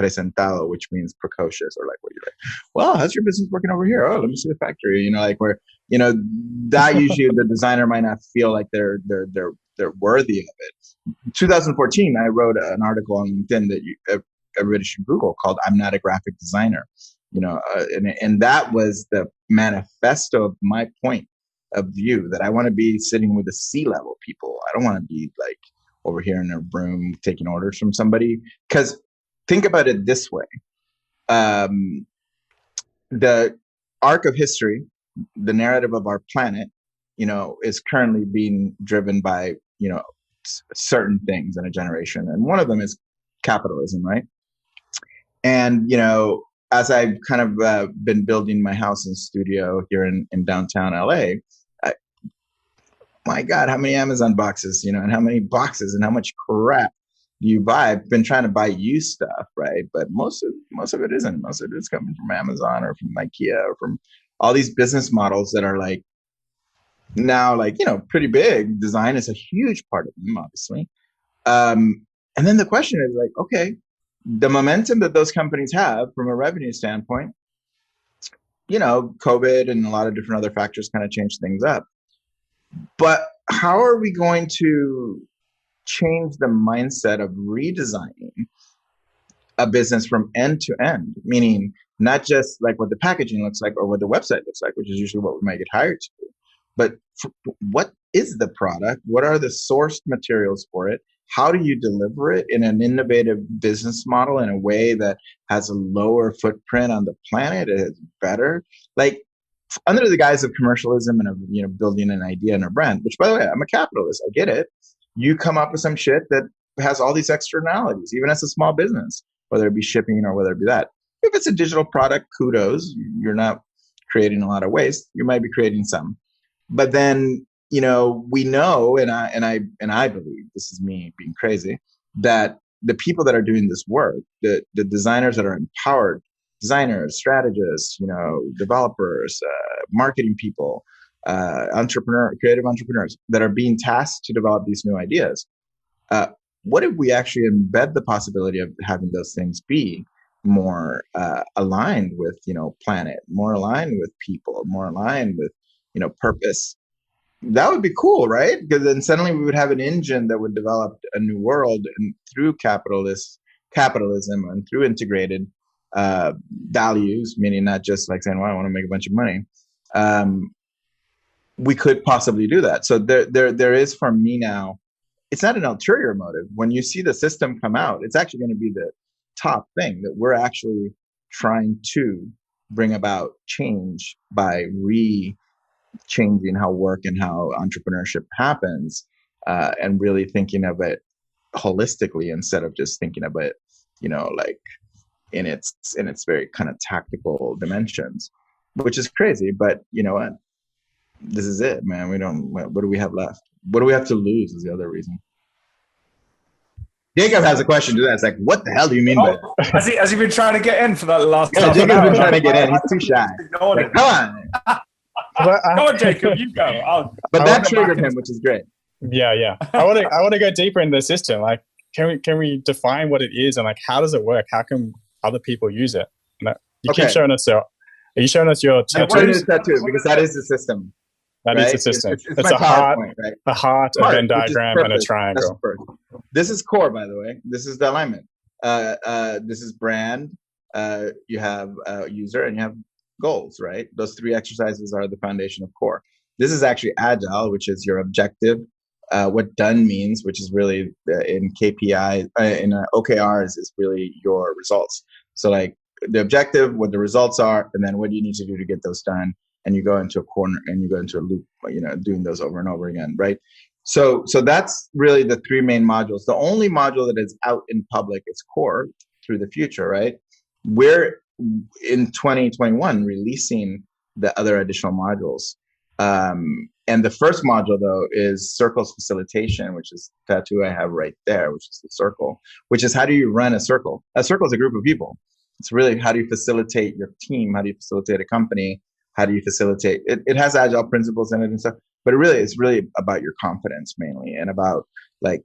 presentado, which means precocious, or like where you're like, well, how's your business working over here? Oh, let me see the factory. Where that usually the designer might not feel like they're worthy of it. 2014, I wrote an article on LinkedIn that everybody should Google, called "I'm Not a Graphic Designer." And that was the manifesto of my point of view, that I want to be sitting with the C-level people. I don't want to be like over here in a room taking orders from somebody. Because think about it this way. The arc of history, the narrative of our planet, is currently being driven by, certain things in a generation. And one of them is capitalism, right? And, as I've kind of been building my house and studio here in downtown LA, my God, how many Amazon boxes, and how many boxes and how much crap you buy. I've been trying to buy used stuff, right? But most of it isn't. Most of it is coming from Amazon or from IKEA or from all these business models that are now pretty big. Design is a huge part of them, obviously. And then the question is okay, the momentum that those companies have from a revenue standpoint, COVID and a lot of different other factors kind of change things up. But how are we going to change the mindset of redesigning a business from end to end? Meaning not just like what the packaging looks like or what the website looks like, which is usually what we might get hired to do, but what is the product? What are the sourced materials for it? How do you deliver it in an innovative business model in a way that has a lower footprint on the planet? It is better. Under the guise of commercialism and of building an idea and a brand, which by the way, I'm a capitalist, I get it. You come up with some shit that has all these externalities, even as a small business, whether it be shipping or whether it be that. If it's a digital product, kudos, you're not creating a lot of waste. You might be creating some, but then we know, and I believe, this is me being crazy, that the people that are doing this work, the designers that are empowered, designers, strategists, developers, marketing people, creative entrepreneurs that are being tasked to develop these new ideas. What if we actually embed the possibility of having those things be more aligned with, planet, more aligned with people, more aligned with, purpose? That would be cool, right? Because then suddenly we would have an engine that would develop a new world, and through capitalism and through integrated values, meaning not just like saying, well, I want to make a bunch of money. We could possibly do that. So there is, for me now, it's not an ulterior motive. When you see the system come out, it's actually going to be the top thing that we're actually trying to bring about change by changing how work and how entrepreneurship happens, and really thinking of it holistically instead of just thinking of it, in its very kind of tactical dimensions, which is crazy. But you know what? This is it, man. What do we have left? What do we have to lose is the other reason. Jacob has a question to that. It's like, what the hell do you mean by that? Has he been trying to get in for that last Yeah, Jacob's been trying to get in. He's too shy. Like, come on. Come on, Jacob, you go. But that triggered him, which is great. Yeah. I want to go deeper into the system. Like, can we define what it is, and like, how does it work? How can other people use it? Keep showing us. Are you showing us your tattoos? Tattoo, because that is the system. That is the system. It's a heart, right? A heart, a Venn diagram, and a triangle. This is core, by the way. This is the alignment. This is brand. You have user, and you have goals, right? Those 3 exercises are the foundation of core. This is actually Agile, which is your objective. What done means, which is really in KPI, in OKRs, is really your results. So like the objective, what the results are, and then what do you need to do to get those done? And you go into a corner and you go into a loop, doing those over and over again, right? So that's really the 3 main modules. The only module that is out in public is core through TheFutur, right? We're in 2021 releasing the other additional modules. And the first module, though, is Circle's Facilitation, which is the tattoo I have right there, which is the circle, which is how do you run a circle? A circle is a group of people. It's really how do you facilitate your team? How do you facilitate a company? How do you facilitate? It has Agile principles in it and stuff, but it's really about your confidence mainly, and about like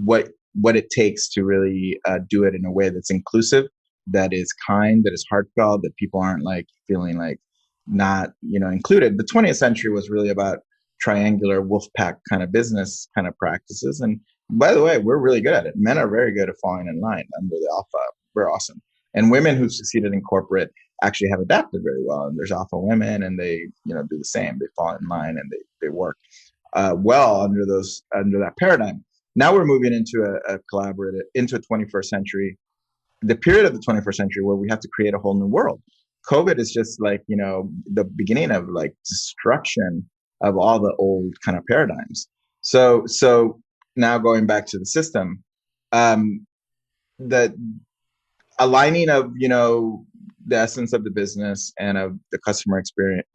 what it takes to really do it in a way that's inclusive, that is kind, that is heartfelt, that people aren't like feeling like not included. The 20th century was really about triangular wolf pack kind of business kind of practices, and by the way, we're really good at it. Men are very good at falling in line under the alpha. We're awesome. And women who've succeeded in corporate actually have adapted very well. And there's alpha women, and they do the same. They fall in line and they work well under that paradigm. Now we're moving into a collaborative, into a 21st century, the period of the 21st century where we have to create a whole new world. COVID is just like, the beginning of like destruction of all the old kind of paradigms. So now going back to the system, the aligning of, the essence of the business and of the customer experience,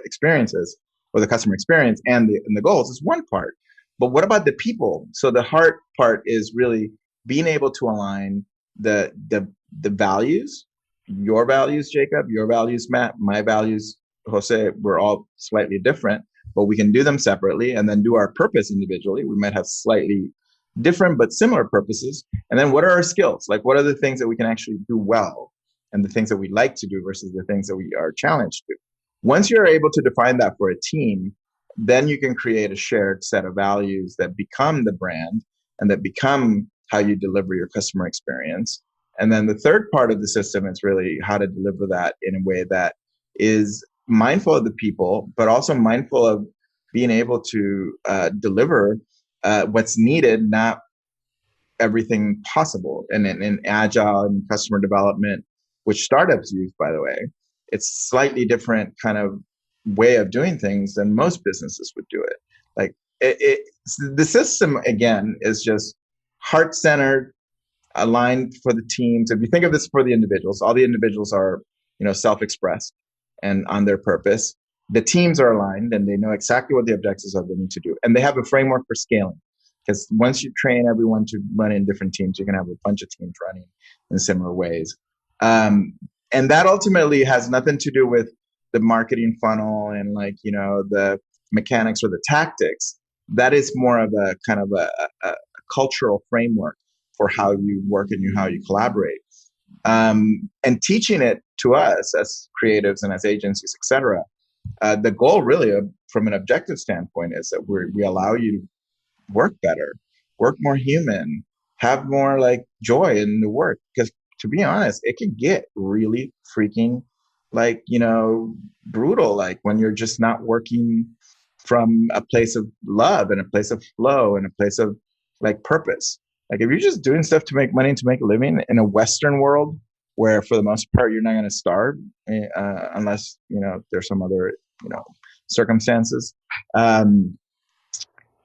experiences, or the customer experience and the goals is one part. But what about the people? So the hard part is really being able to align the values, your values, Jacob, your values, Matt, my values, Jose. We're all slightly different, but we can do them separately and then do our purpose individually. We might have slightly different but similar purposes. And then what are our skills? Like, what are the things that we can actually do well, and the things that we like to do versus the things that we are challenged to? Once you're able to define that for a team, then you can create a shared set of values that become the brand and that become how you deliver your customer experience. And then the third part of the system is really how to deliver that in a way that is mindful of the people, but also mindful of being able to deliver what's needed, not everything possible. And in Agile and customer development, which startups use, by the way, it's slightly different kind of way of doing things than most businesses would do it. Like the system, again, is just heart-centered, aligned for the teams. If you think of this for the individuals, all the individuals are, self-expressed and on their purpose. The teams are aligned and they know exactly what the objectives are they need to do. And they have a framework for scaling. Because once you train everyone to run in different teams, you're going to have a bunch of teams running in similar ways. And that ultimately has nothing to do with the marketing funnel and like, the mechanics or the tactics. That is more of a kind of a cultural framework for how you work and how you collaborate. And teaching it to us as creatives and as agencies, et cetera. The goal really from an objective standpoint is that we allow you to work better, work more human, have more like joy in the work. Because to be honest, it can get really freaking like, brutal, like when you're just not working from a place of love and a place of flow and a place of like purpose. Like if you're just doing stuff to make money, to make a living in a Western world where for the most part, you're not going to starve unless, there's some other, circumstances.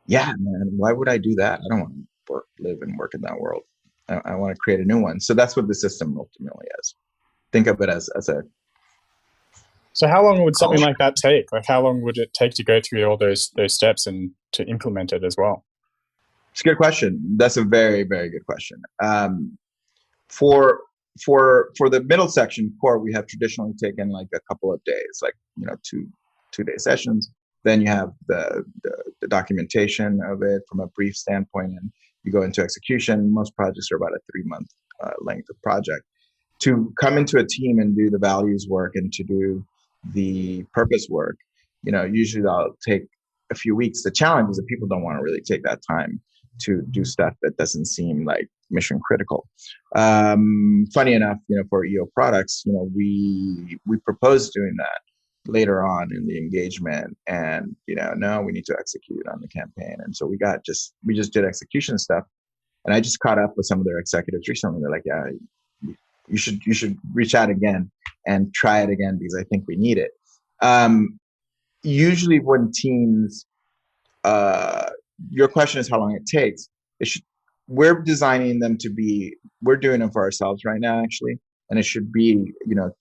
Yeah, man, why would I do that? I don't want to live and work in that world. I want to create a new one. So that's what the system ultimately is. Think of it as a. So how long would something like that take? Like how long would it take to go through all those steps and to implement it as well? It's a good question. That's a very, very good question. For the middle section core, we have traditionally taken like a couple of days, like 2-day sessions. Then you have the documentation of it from a brief standpoint, and you go into execution. Most projects are about a 3-month length of project. To come into a team and do the values work and to do the purpose work, usually that'll take a few weeks. The challenge is that people don't want to really take that time to do stuff that doesn't seem like mission critical. Funny enough, for EO products, we proposed doing that later on in the engagement, and no, we need to execute on the campaign. And so we just did execution stuff. And I just caught up with some of their executives recently. They're like, yeah, you should reach out again and try it again, because I think we need it. Usually when teams, your question is how long it takes. We're designing them to be, we're doing them for ourselves right now, actually. And it should be,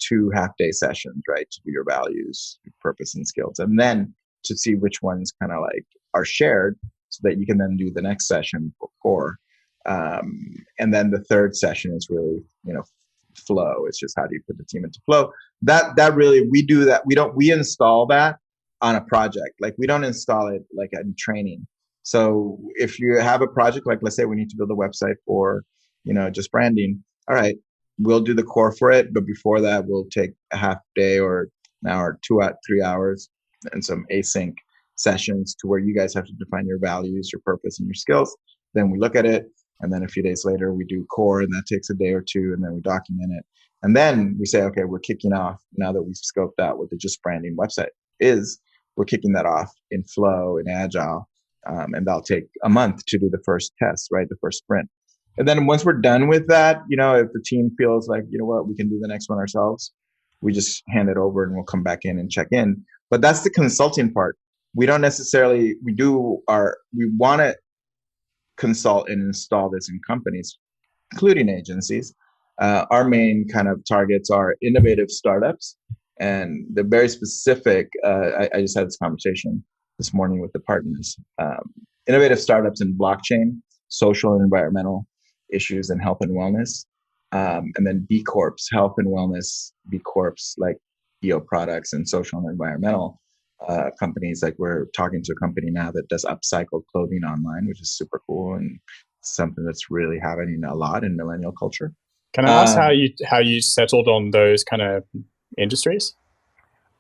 2 half-day sessions, right? To do your values, your purpose, and skills. And then to see which ones kind of like are shared, so that you can then do the next session for core. And then the third session is really, flow. It's just how do you put the team into flow. That really, we do that. We install that on a project. Like, we don't install it like in training. So if you have a project, like let's say we need to build a website for, just branding. All right, we'll do the core for it. But before that, we'll take a half day or an hour, 3 hours, and some async sessions to where you guys have to define your values, your purpose, and your skills. Then we look at it. And then a few days later, we do core, and that takes a day or two, and then we document it. And then we say, okay, we're kicking off, now that we've scoped out what the Just Branding website is, we're kicking that off in Flow, in Agile, and that'll take a month to do the first test, right, the first sprint. And then once we're done with that, if the team feels like, we can do the next one ourselves, we just hand it over and we'll come back in and check in. But that's the consulting part. We don't necessarily, we want to consult and install this in companies, including agencies. Our main kind of targets are innovative startups, and they're very specific. I just had this conversation this morning with the partners. Innovative startups in blockchain, social and environmental issues, and health and wellness. And then B Corps, health and wellness, B Corps, like EO products and social and environmental companies. Like, we're talking to a company now that does upcycled clothing online, which is super cool and something that's really happening a lot in millennial culture. Can I ask how you settled on those kind of industries?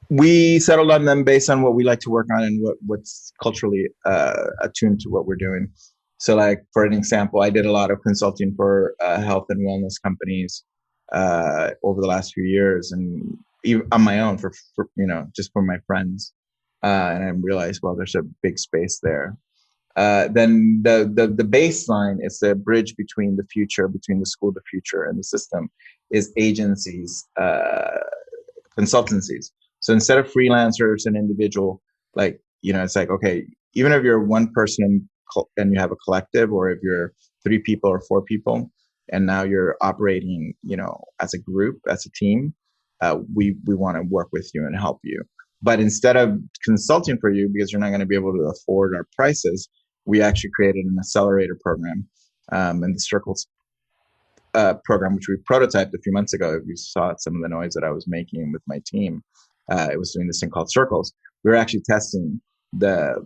We settled on them based on what we like to work on and what's culturally attuned to what we're doing. So, like, for an example, I did a lot of consulting for health and wellness companies over the last few years, and even on my own for just for my friends. And I realized, well, there's a big space there. Then the baseline is the bridge between the future, between the school, the future, and the system, is agencies, consultancies. So instead of freelancers and individual, like, it's like, okay, even if you're one person and you have a collective, or if you're 3 people or 4 people, and now you're operating, as a group, as a team, we want to work with you and help you. But instead of consulting for you, because you're not going to be able to afford our prices, we actually created an accelerator program, and the Circles program, which we prototyped a few months ago. If you saw some of the noise that I was making with my team, it was doing this thing called Circles. We were actually testing the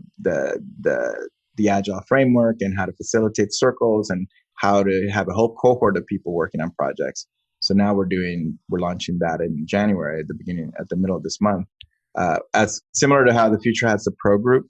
Agile framework and how to facilitate circles and how to have a whole cohort of people working on projects. So now we're launching that in January, at the middle of this month. As similar to how TheFutur has the pro group.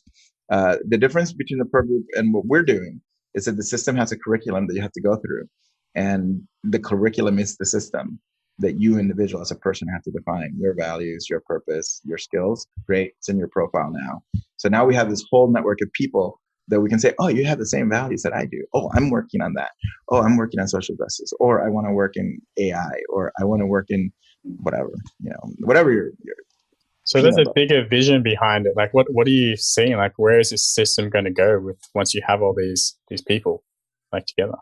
The difference between the pro group and what we're doing is that the system has a curriculum that you have to go through, and the curriculum is the system that you individual as a person have to define your values, your purpose, your skills. Great, it's in your profile now. So now we have this whole network of people that we can say, oh, you have the same values that I do. Oh, I'm working on that. Oh, I'm working on social justice, or I want to work in AI, or I want to work in whatever, whatever you're. So there's a bigger vision behind it. Like, what are you seeing? Like, where is this system going to go with once you have all these people like together?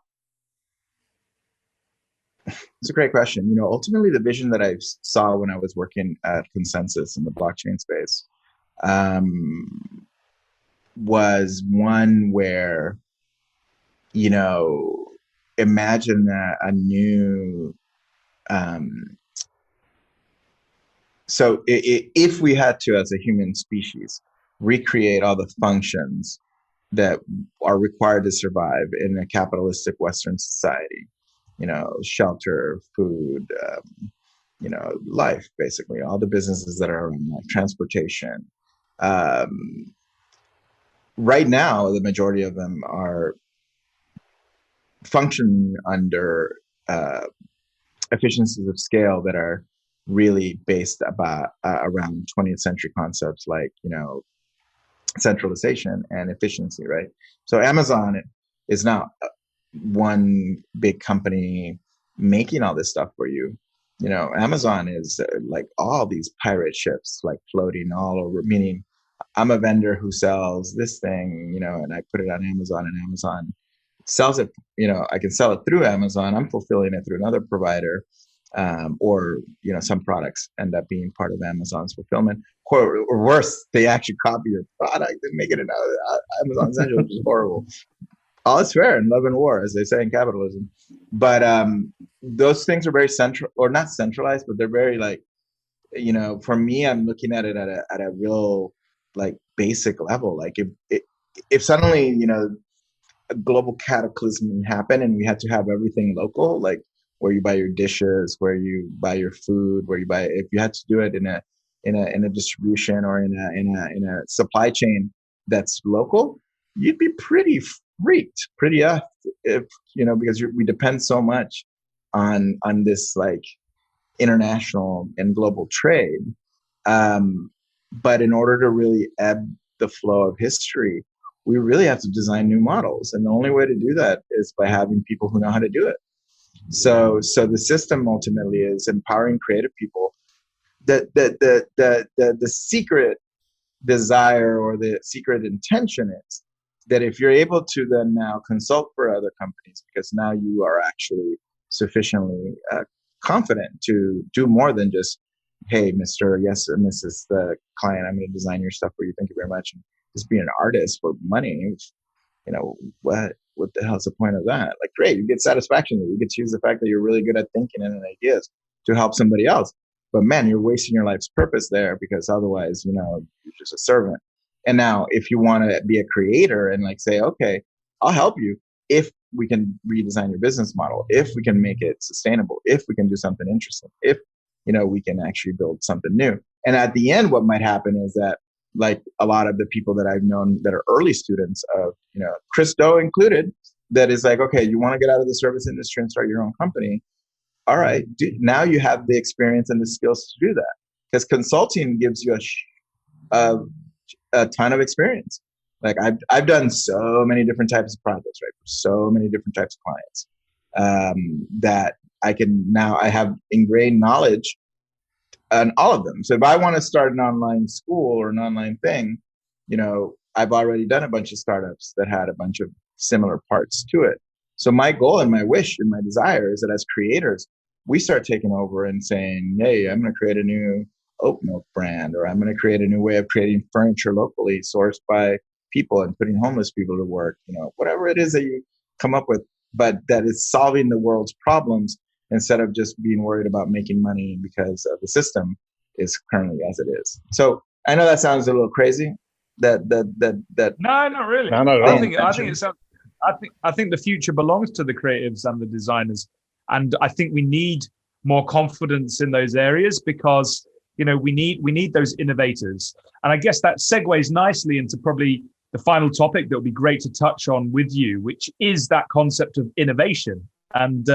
It's a great question. Ultimately, the vision that I saw when I was working at Consensus in the blockchain space was one where, imagine a new. So if we had to, as a human species, recreate all the functions that are required to survive in a capitalistic Western society, shelter, food, life, basically, all the businesses that are around, like transportation. Right now, the majority of them are function under efficiencies of scale that are really based around 20th century concepts like, centralization and efficiency, right? So Amazon is not one big company making all this stuff for you. Amazon is like all these pirate ships like floating all over, meaning I'm a vendor who sells this thing, and I put it on Amazon, and Amazon sells it. I can sell it through Amazon. I'm fulfilling it through another provider, or some products end up being part of Amazon's fulfillment. Or worse, they actually copy your product and make it an Amazon Essential, which is horrible. All is fair in love and war, as they say in capitalism. But those things are very central, or not centralized, but they're very like, for me, I'm looking at it at a real like basic level. Like if suddenly, a global cataclysm happened and we had to have everything local, like where you buy your dishes, where you buy your food, if you had to do it in a distribution or in a supply chain that's local, you'd be pretty freaked, pretty effed, if because we depend so much on this like international and global trade. But in order to really ebb the flow of history, we really have to design new models, and the only way to do that is by having people who know how to do it. So the system ultimately is empowering creative people. The secret desire or the secret intention is that if you're able to then now consult for other companies, because now you are actually sufficiently confident to do more than just, hey, Mr. Yes and Mrs. the client, I'm going to design your stuff for you. Thank you very much. And just be an artist for money. What the hell's the point of that? Like, great, you get satisfaction. You get to use the fact that you're really good at thinking and ideas to help somebody else. But man, you're wasting your life's purpose there, because otherwise, you're just a servant. And now if you want to be a creator and like say, okay, I'll help you if we can redesign your business model, if we can make it sustainable, if we can do something interesting, if, we can actually build something new. And at the end, what might happen is that, like a lot of the people that I've known that are early students of, Chris Do included, that is like, okay, you want to get out of the service industry and start your own company. All right, now you have the experience and the skills to do that, because consulting gives you a ton of experience. Like I've done so many different types of projects, right, for so many different types of clients, that I have ingrained knowledge on all of them. So if I want to start an online school or an online thing, I've already done a bunch of startups that had a bunch of similar parts to it. So my goal and my wish and my desire is that as creators, we start taking over and saying, hey, I'm going to create a new oat milk brand, or I'm going to create a new way of creating furniture locally sourced by people and putting homeless people to work, whatever it is that you come up with, but that is solving the world's problems instead of just being worried about making money because of the system is currently as it is. So I know that sounds a little crazy. That No, not really. No, not at all. I think the future belongs to the creatives and the designers, and I think we need more confidence in those areas, because we need those innovators. And I guess that segues nicely into probably the final topic that would be great to touch on with you, which is that concept of innovation and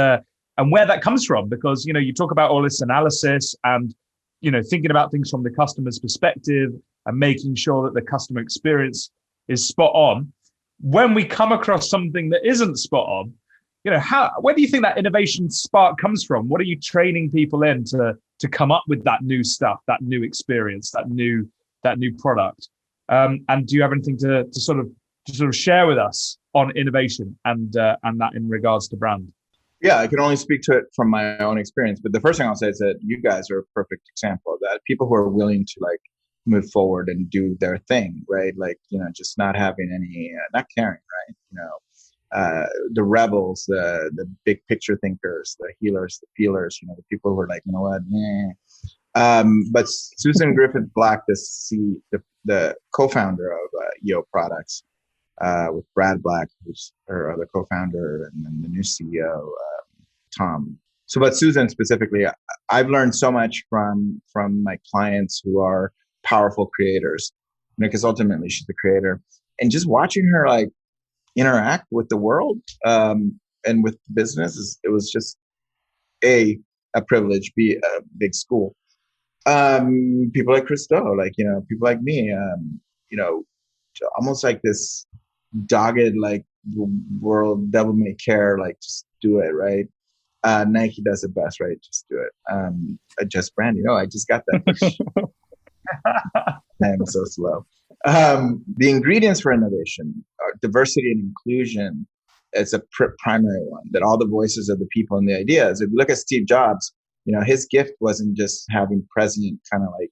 where that comes from, because you talk about all this analysis and thinking about things from the customer's perspective and making sure that the customer experience is spot on. When we come across something that isn't spot on, where do you think that innovation spark comes from? What are you training people in to come up with that new stuff, that new experience, that new product? And do you have anything to sort of share with us on innovation and that in regards to brand? Yeah, I can only speak to it from my own experience. But the first thing I'll say is that you guys are a perfect example of that. People who are willing to like move forward and do their thing, right? Like, just not having any, not caring, right? The rebels, the big picture thinkers, the healers, the feelers, the people who are like, what, but Susan Griffith Black, the co-founder of EO Products, with Brad Black, who's her other co-founder, and then the new CEO, Tom. So, but Susan specifically, I've learned so much from my clients who are powerful creators, because ultimately she's the creator, and just watching her like interact with the world, and with business, it was just a privilege, b a big school. People like Christo, like, people like me, you know, almost like this dogged, like, world devil may care, like, just do it, right? Nike does it best, right? Just do it. Just brand, I just got that. I'm so slow. The ingredients for innovation are diversity and inclusion. It's a primary one, that all the voices of the people and the ideas. If you look at Steve Jobs, his gift wasn't just having present kind of like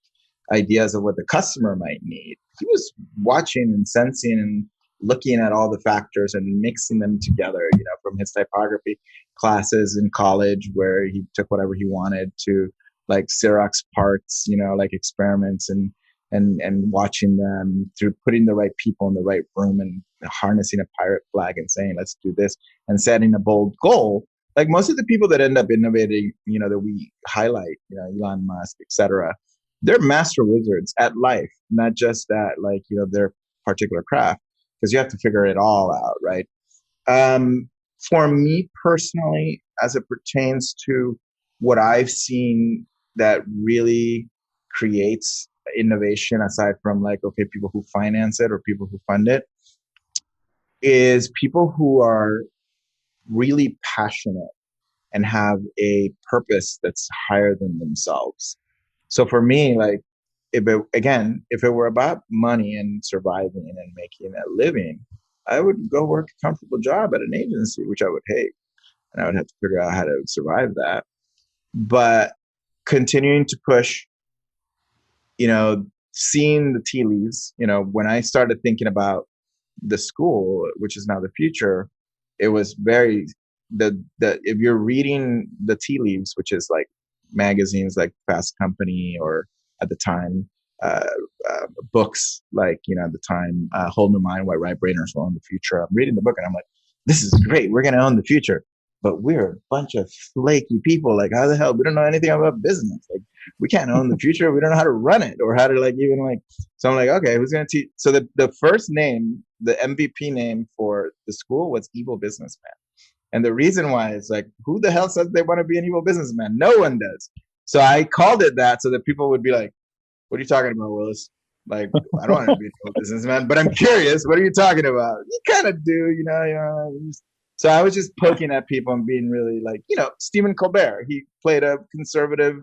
ideas of what the customer might need. He was watching and sensing and looking at all the factors and mixing them together, from his typography classes in college where he took whatever he wanted to like Xerox parts, like experiments and watching them through putting the right people in the right room and harnessing a pirate flag and saying, let's do this, and setting a bold goal. Like most of the people that end up innovating, that we highlight, Elon Musk, etc., they're master wizards at life, not just at like, their particular craft, because you have to figure it all out, right? For me personally, as it pertains to what I've seen that really creates innovation, aside from like, okay, people who finance it or people who fund it, is people who are really passionate and have a purpose that's higher than themselves. So for me, like, if it were about money and surviving and making a living, I would go work a comfortable job at an agency, which I would hate. And I would have to figure out how to survive that. But continuing to push, seeing the tea leaves, when I started thinking about the Skool, which is now TheFutur, it was very, if you're reading the tea leaves, which is like magazines like Fast Company, or at the time, books like, at the time, Whole New Mind, Why Right Brainers Will Own the Future. I'm reading the book and I'm like, this is great. We're going to own the future. But we're a bunch of flaky people. Like, how the hell? We don't know anything about business. Like, we can't own the future. We don't know how to run it or how to like even like. So I'm like, okay, who's going to teach? So the first name, the MVP name for the Skool was Evil Businessman. And the reason why is like, who the hell says they want to be an evil businessman? No one does. So I called it that so that people would be like, what are you talking about, Willis? Like, I don't want to be an evil businessman, but I'm curious. What are you talking about? You kind of do, So I was just poking at people and being really like, Stephen Colbert, he played a conservative,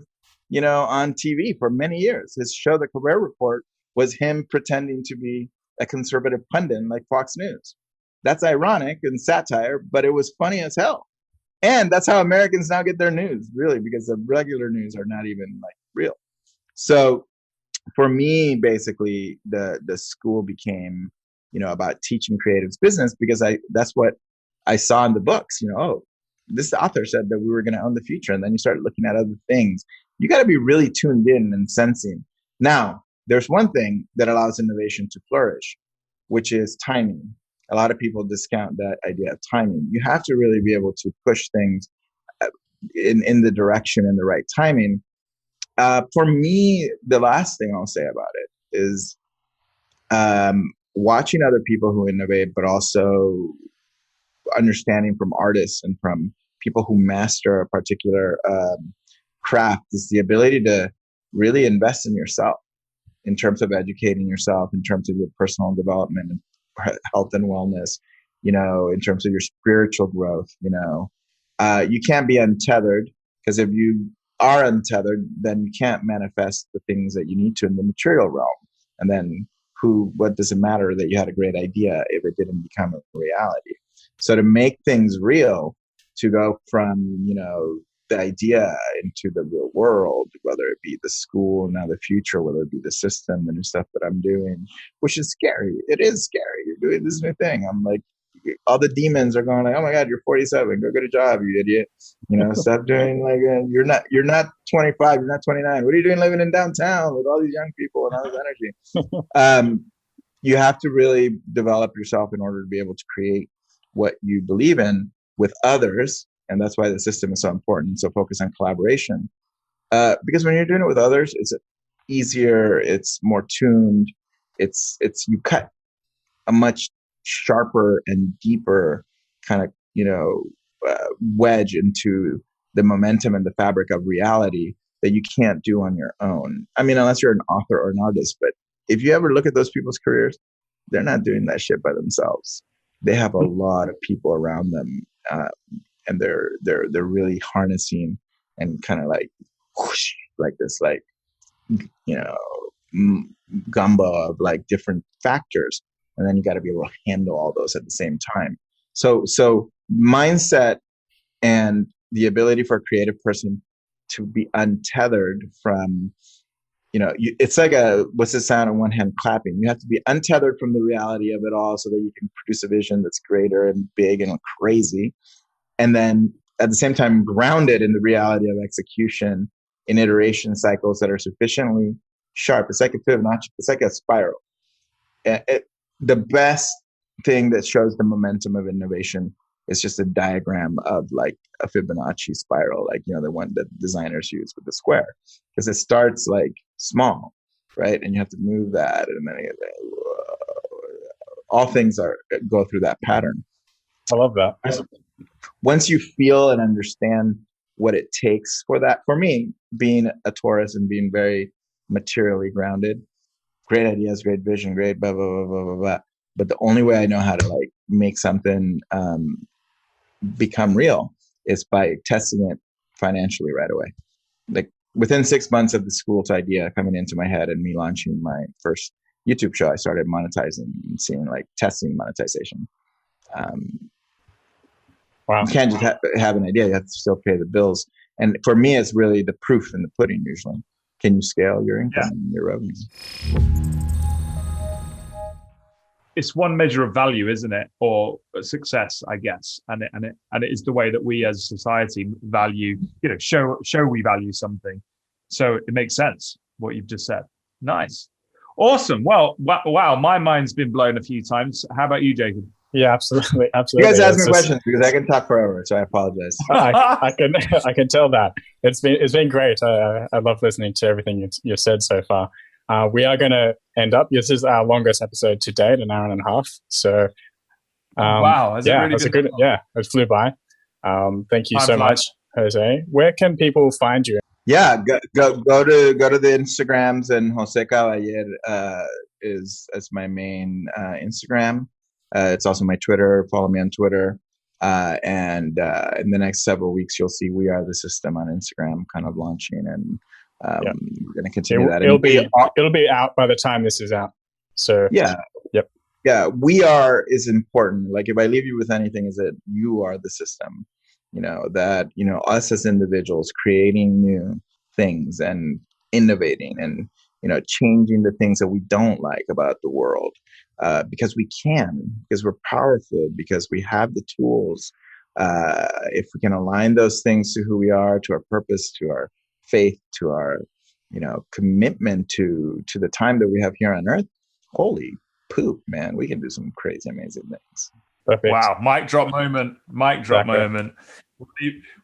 on TV for many years. His show, The Colbert Report, was him pretending to be a conservative pundit like Fox News. That's ironic and satire, but it was funny as hell. And that's how Americans now get their news, really, because the regular news are not even like real. So for me, basically, the Skool became, about teaching creatives business, because that's what I saw in the books. Oh, this author said that we were going to own the future, and then you start looking at other things. You got to be really tuned in and sensing. Now, there's one thing that allows innovation to flourish, which is timing. A lot of people discount that idea of timing. You have to really be able to push things in the direction and the right timing. For me, the last thing I'll say about it is watching other people who innovate, but also understanding from artists and from people who master a particular craft, is the ability to really invest in yourself in terms of educating yourself, in terms of your personal development and health and wellness, in terms of your spiritual growth. You can't be untethered, because if you are untethered, then you can't manifest the things that you need to in the material realm. And then what does it matter that you had a great idea if it didn't become a reality? So to make things real, to go from, the idea into the real world, whether it be the Skool, now TheFutur, whether it be the system, the new stuff that I'm doing, which is scary. It is scary. You're doing this new thing. I'm like, all the demons are going like, oh my God, you're 47. Go get a job, you idiot. Stop doing like, you're not 25, you're not 29. What are you doing living in downtown with all these young people and all this energy? You have to really develop yourself in order to be able to create what you believe in with others. And that's why the system is so important. So focus on collaboration. Because when you're doing it with others, it's easier, it's more tuned, you cut a much sharper and deeper kind of, wedge into the momentum and the fabric of reality that you can't do on your own. I mean, unless you're an author or an artist, but if you ever look at those people's careers, they're not doing that shit by themselves. They have a lot of people around them, and they're really harnessing and kind of like whoosh, like this, like, you know, gumbo of like different factors, and then you got to be able to handle all those at the same time. So mindset and the ability for a creative person to be untethered from, you know, it's like what's the sound of one hand clapping? You have to be untethered from the reality of it all so that you can produce a vision that's greater and big and crazy. And then at the same time, grounded in the reality of execution in iteration cycles that are sufficiently sharp. It's like a Fibonacci, it's like a spiral. The best thing that shows the momentum of innovation is just a diagram of like a Fibonacci spiral, like, you know, the one that designers use with the square, because it starts like small, right? And you have to move that, and then all things go through that pattern. I love that. Once you feel and understand what it takes for that, for me, being a Taurus and being very materially grounded, great ideas, great vision, great blah, blah, blah, blah, blah, blah. But the only way I know how to like make something become real is by testing it financially right away. Like within 6 months of the Skool idea coming into my head and me launching my first YouTube show, I started monetizing and seeing like testing monetization. Wow. You can't just have an idea. You have to still pay the bills. And for me, it's really the proof in the pudding usually. Can you scale your income and your revenues? It's one measure of value, isn't it, or success, I guess, and it is the way that we as a society value, you know, show we value something. So it makes sense what you've just said. Nice, awesome. Well, wow, my mind's been blown a few times. How about you, Jacob? Yeah, absolutely. You guys ask me questions because I can talk forever, so I apologize. I can tell that it's been great. I love listening to everything you said so far. We are going to end up. This is our longest episode to date, an hour and a half. So, wow, has it really been good? Yeah, it flew by. Thank you so much, Jose. Where can people find you? Yeah, go to the Instagrams, and Jose Caballer is my main Instagram. It's also my Twitter. Follow me on Twitter. And in the next several weeks, you'll see We Are the System on Instagram kind of launching, and we're going to continue that. It'll be out by the time this is out. So yeah. Yep. Yeah. We are is important. Like if I leave you with anything, is that you are the system, you know, that, you know, us as individuals creating new things and innovating and, you know, changing the things that we don't like about the world. Because we can, because we're powerful, because we have the tools. If we can align those things to who we are, to our purpose, to our faith, to our, you know, commitment to the time that we have here on Earth, holy poop, man, we can do some crazy, amazing things. Perfect. Wow, mic drop moment. Mic drop moment.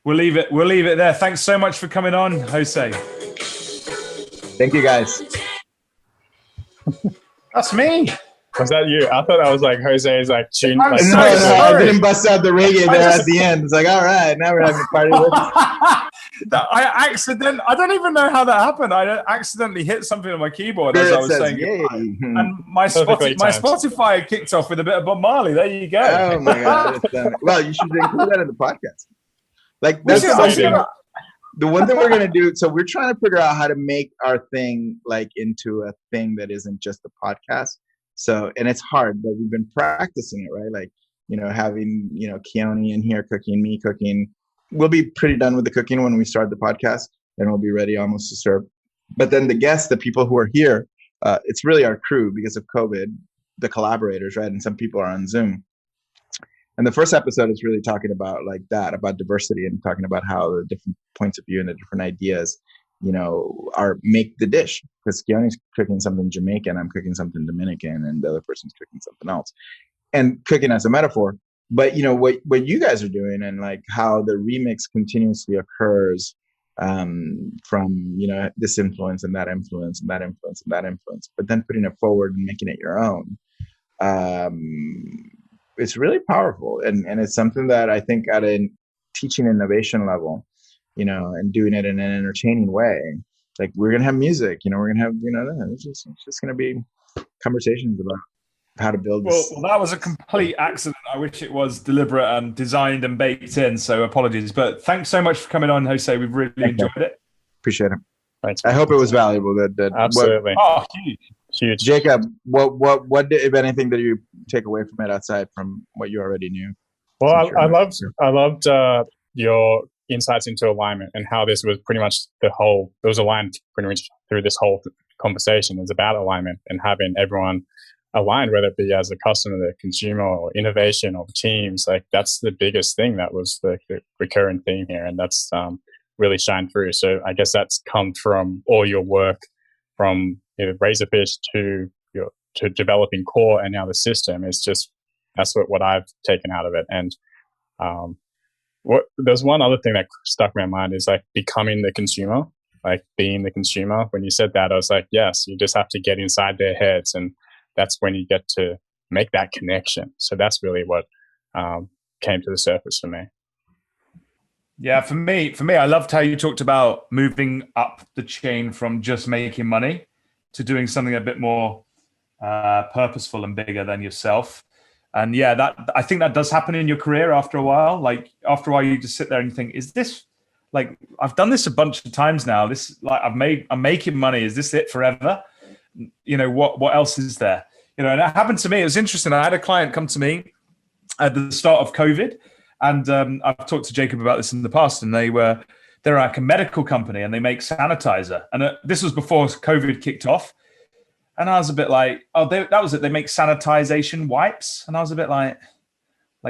We'll leave it there. Thanks so much for coming on, Jose. Thank you, guys. That's me. Was that you? I thought that was like Jose's like tune. I'm like, so No, sorry. I didn't bust out the reggae there at the end. It's like, all right, now we're having a party with I don't even know how that happened. I accidentally hit something on my keyboard as I was saying goodbye. And my Spotify kicked off with a bit of Bob Marley. There you go. Oh my God. Well, you should include that in the podcast. Like That's the one thing we're going to do. So we're trying to figure out how to make our thing like into a thing that isn't just a podcast. So, and it's hard, but we've been practicing it, right? Like, you know, having, you know, Keone in here cooking, me cooking. We'll be pretty done with the cooking when we start the podcast, and we'll be ready almost to serve. But then the guests, the people who are here, it's really our crew because of COVID, the collaborators, right? And some people are on Zoom. And the first episode is really talking about like that, about diversity, and talking about how the different points of view and the different ideas, you know, make the dish. Because Keone's cooking something Jamaican, I'm cooking something Dominican, and the other person's cooking something else. And cooking as a metaphor. But, you know, what you guys are doing, and like how the remix continuously occurs from, you know, this influence and that influence and that influence and that influence, but then putting it forward and making it your own. It's really powerful. And it's something that I think at an teaching innovation level, and doing it in an entertaining way. Like, we're going to have music, we're going to have, it's just going to be conversations about how to build this. Well, that was a complete accident. I wish it was deliberate and designed and baked in. So apologies, but thanks so much for coming on, Jose. We've really enjoyed it. Appreciate it. Thanks. I hope it was valuable. Absolutely. Huge. Jacob, what did, if anything, did you take away from it outside from what you already knew? Well, I loved your insights into alignment and how this was pretty much it was aligned pretty much through this whole conversation. Is about alignment and having everyone aligned, whether it be as a customer, the consumer, or innovation, or teams. Like, that's the biggest thing. That was the recurring theme here, and that's really shined through. So I guess that's come from all your work, from RazorFish to developing core, and now the system. Is just that's what I've taken out of it. And there's one other thing that stuck in my mind is like becoming the consumer, like being the consumer. When you said that, I was like, yes, you just have to get inside their heads, and that's when you get to make that connection. So that's really what came to the surface for me. Yeah, for me, I loved how you talked about moving up the chain from just making money to doing something a bit more purposeful and bigger than yourself. And yeah, I think that does happen in your career after a while. Like, after a while, you just sit there and you think, is this, like, I've done this a bunch of times now. This, like, I'm making money. Is this it forever? What else is there? And it happened to me. It was interesting. I had a client come to me at the start of COVID, and I've talked to Jacob about this in the past, and they're like a medical company, and they make sanitizer. And this was before COVID kicked off. And I was a bit like, that was it. They make sanitization wipes. And I was a bit like,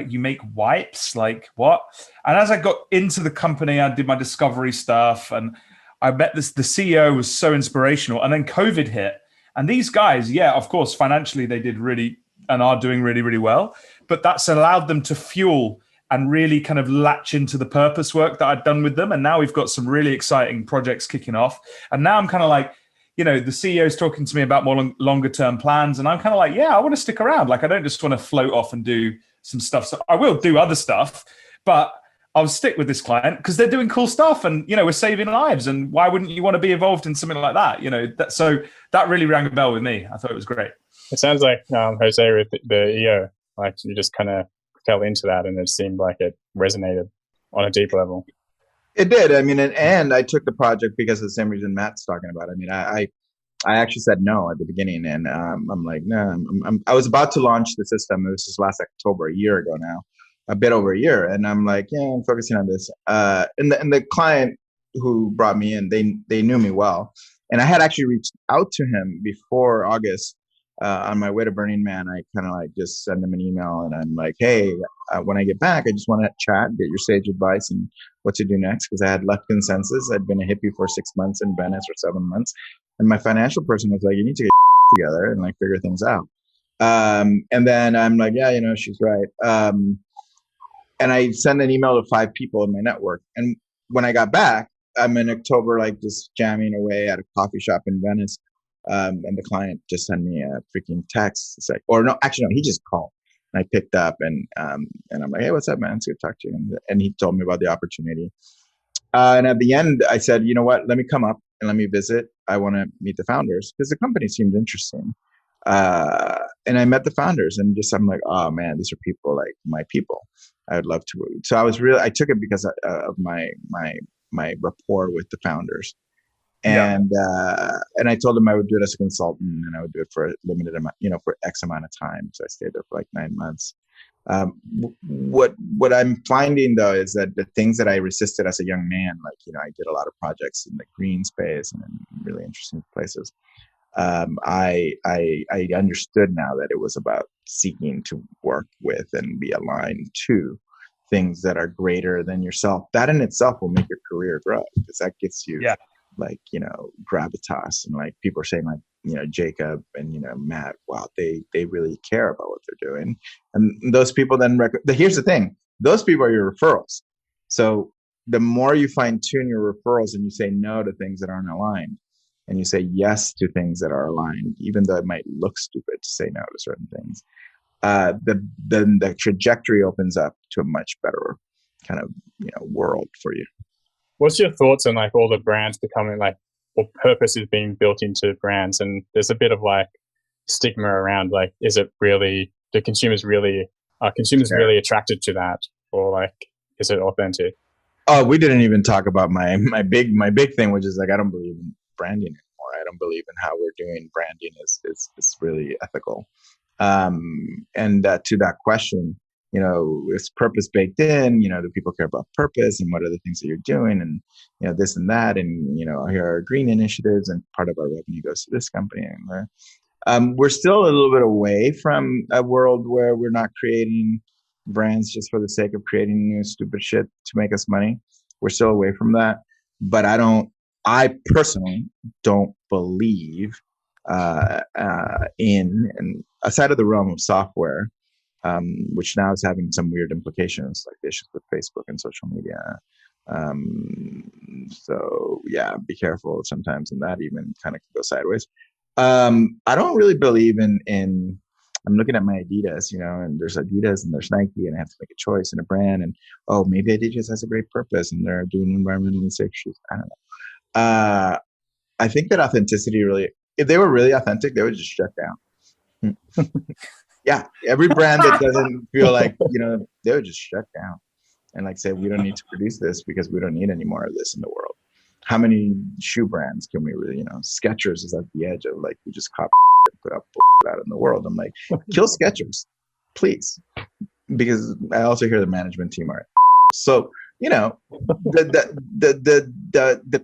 you make wipes? Like, what? And as I got into the company, I did my discovery stuff, and I met the CEO was so inspirational. And then COVID hit. And these guys, yeah, of course, financially, they did really and are doing really, really well. But that's allowed them to fuel and really kind of latch into the purpose work that I'd done with them. And now we've got some really exciting projects kicking off. And now I'm kind of like, the CEO is talking to me about more longer term plans. And I'm kind of like, yeah, I want to stick around. Like, I don't just want to float off and do some stuff. So I will do other stuff, but I'll stick with this client because they're doing cool stuff, and, we're saving lives. And why wouldn't you want to be involved in something like that? So that really rang a bell with me. I thought it was great. It sounds like Jose with the EO, like you just kind of fell into that, and it seemed like it resonated on a deep level. It did. I mean, and I took the project because of the same reason Matt's talking about. I mean, I actually said no at the beginning, and I'm like, no. I was about to launch the system. It was just last October, a year ago now, a bit over a year, and I'm like, yeah, I'm focusing on this. And the client who brought me in, they knew me well, and I had actually reached out to him before August. On my way to Burning Man, I kind of like just send him an email, and I'm like, hey, when I get back, I just want to chat, get your sage advice and what to do next, because I had left Consensus. I'd been a hippie for 6 months in Venice or 7 months, and my financial person was like, you need to get together and like figure things out. And then I'm like, yeah, she's right. And I sent an email to 5 people in my network, and when I got back, I'm in October, like just jamming away at a coffee shop in Venice. And the client just sent me a freaking text. It's like, or no, actually, no, he just called. And I picked up, and I'm like, hey, what's up, man? It's good to talk to you. And he told me about the opportunity. And at the end, I said, you know what? Let me come up and let me visit. I want to meet the founders because the company seemed interesting. And I met the founders, and just I'm like, oh man, these are people like my people. I would love to. So I took it because of my rapport with the founders. And and I told them I would do it as a consultant, and I would do it for a limited amount, for X amount of time. So I stayed there for like 9 months. What I'm finding though is that the things that I resisted as a young man, like I did a lot of projects in the green space and in really interesting places. I understood now that it was about seeking to work with and be aligned to things that are greater than yourself. That in itself will make your career grow, because that gets you. Yeah. Like, gravitas, and like people are saying like, Jacob and, Matt, wow, they really care about what they're doing. And those people then, here's the thing, those people are your referrals. So the more you fine tune your referrals and you say no to things that aren't aligned, and you say yes to things that are aligned, even though it might look stupid to say no to certain things, then the trajectory opens up to a much better kind of world for you. What's your thoughts on like all the brands becoming like, or purpose is being built into brands, and there's a bit of like stigma around like, is it really, are consumers really attracted to that, or like, is it authentic? Oh, we didn't even talk about my big thing, which is like, I don't believe in branding anymore. I don't believe in how we're doing branding is really ethical. And to that question, is purpose baked in? Do people care about purpose, and what are the things that you're doing, and this and that, and here are green initiatives, and part of our revenue goes to this company. And we're still a little bit away from a world where we're not creating brands just for the sake of creating new stupid shit to make us money. We're still away from that. But I personally don't believe in, and aside of the realm of software, which now is having some weird implications, like the issues with Facebook and social media. So yeah, be careful sometimes, and that even kind of can go sideways. I don't really believe in I'm looking at my Adidas, and there's Adidas and there's Nike, and I have to make a choice in a brand, and maybe Adidas has a great purpose and they're doing environmentally safe shoes. I don't know. I think that authenticity really, if they were really authentic, they would just shut down. Yeah, every brand that doesn't feel like, they would just shut down and like say, we don't need to produce this because we don't need any more of this in the world. How many shoe brands can we really, Skechers is at the edge of like, we just copy and put up out in the world. I'm like, kill Skechers, please. Because I also hear the management team are. So, the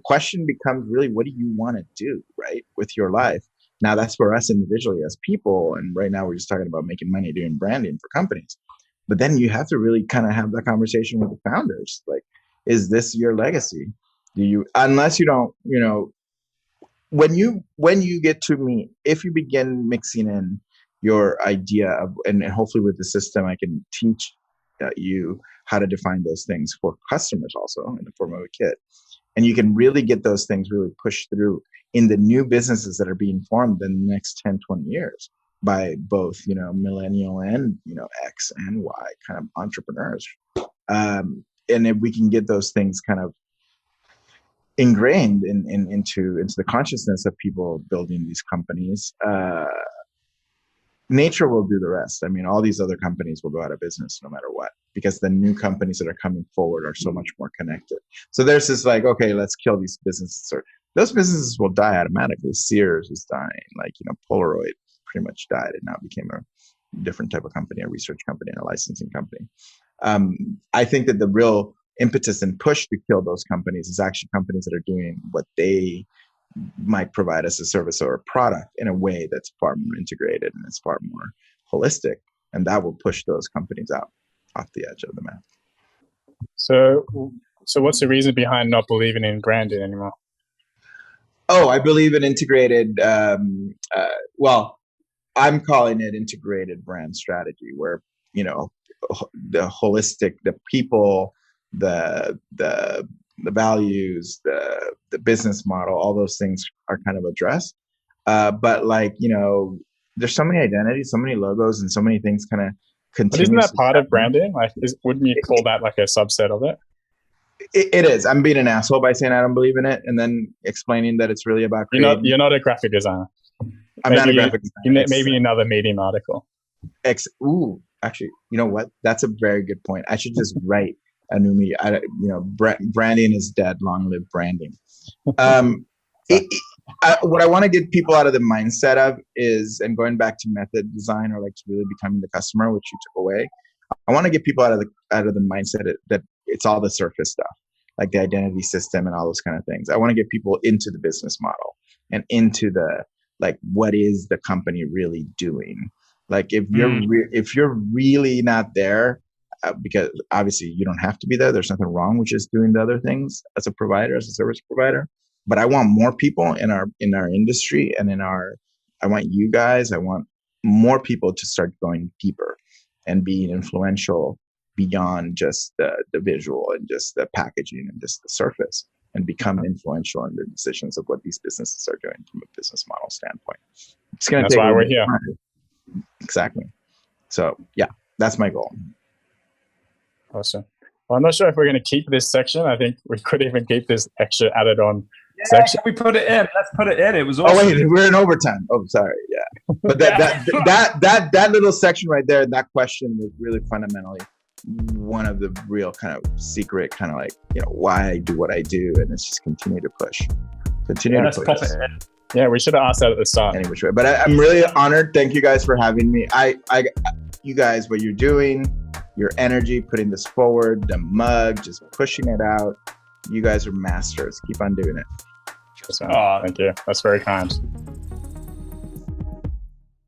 question becomes really, what do you want to do, right, with your life? Now that's for us individually as people. And right now we're just talking about making money doing branding for companies. But then you have to really kind of have that conversation with the founders. Like, is this your legacy? Unless you don't, when you get to me, if you begin mixing in your idea of, and hopefully with the system, I can teach you how to define those things for customers also in the form of a kit. And you can really get those things really pushed through in the new businesses that are being formed in the next 10, 20 years by both, millennial and, X and Y kind of entrepreneurs. And if we can get those things kind of ingrained into the consciousness of people building these companies, nature will do the rest. I mean, all these other companies will go out of business no matter what, because the new companies that are coming forward are so much more connected. So there's this like, okay, let's kill these businesses, or those businesses will die automatically. Sears is dying, like, Polaroid pretty much died and now became a different type of company, a research company and a licensing company. I think that the real impetus and push to kill those companies is actually companies that are doing what they might provide as a service or a product in a way that's far more integrated and it's far more holistic, and that will push those companies out off the edge of the map. So what's the reason behind not believing in branding anymore? I believe in integrated, well, I'm calling it integrated brand strategy, where, the holistic, the people, the values, the business model, all those things are kind of addressed. But like, there's so many identities, so many logos, and so many things kind of continue. But isn't that part of branding? Like, wouldn't you call that like a subset of it? It is. I'm being an asshole by saying I don't believe in it, and then explaining that it's really about creating. You're not a graphic designer. I'm not a graphic designer. Maybe another Medium article. Actually, you know what? That's a very good point. I should just write a new media. Branding is dead. Long live branding. What I want to get people out of the mindset of is, and going back to method design, or like really becoming the customer, which you took away. I want to get people out of the mindset that it's all the surface stuff, like the identity system and all those kind of things. I want to get people into the business model and into the, like, what is the company really doing? Like, if you're really not there, because obviously you don't have to be there. There's nothing wrong with just doing the other things as a provider, as a service provider. But I want more people in our industry and I want you guys, I want more people to start going deeper and being influential beyond just the visual and just the packaging and just the surface, and become influential in the decisions of what these businesses are doing from a business model standpoint. It's going to take. That's why we're here. Exactly. So yeah, that's my goal. Awesome. Well, I'm not sure if we're going to keep this section. I think we could even keep this extra added on Yeah, section. can we put it in? Let's put it in. It was awesome. Oh wait, we're in overtime. Oh, sorry. Yeah, but that little section right there, that question was really fundamentally one of the real kind of secret, kind of like, you know, why I do what I do, and it's just continue to push. Let's pop it in. Yeah, we should have asked that at the start. Anyway, but I'm really honored. Thank you guys for having me. You guys, what you're doing, your energy, putting this forward, the mug, just pushing it out. You guys are masters. Keep on doing it. Thank you. That's very kind.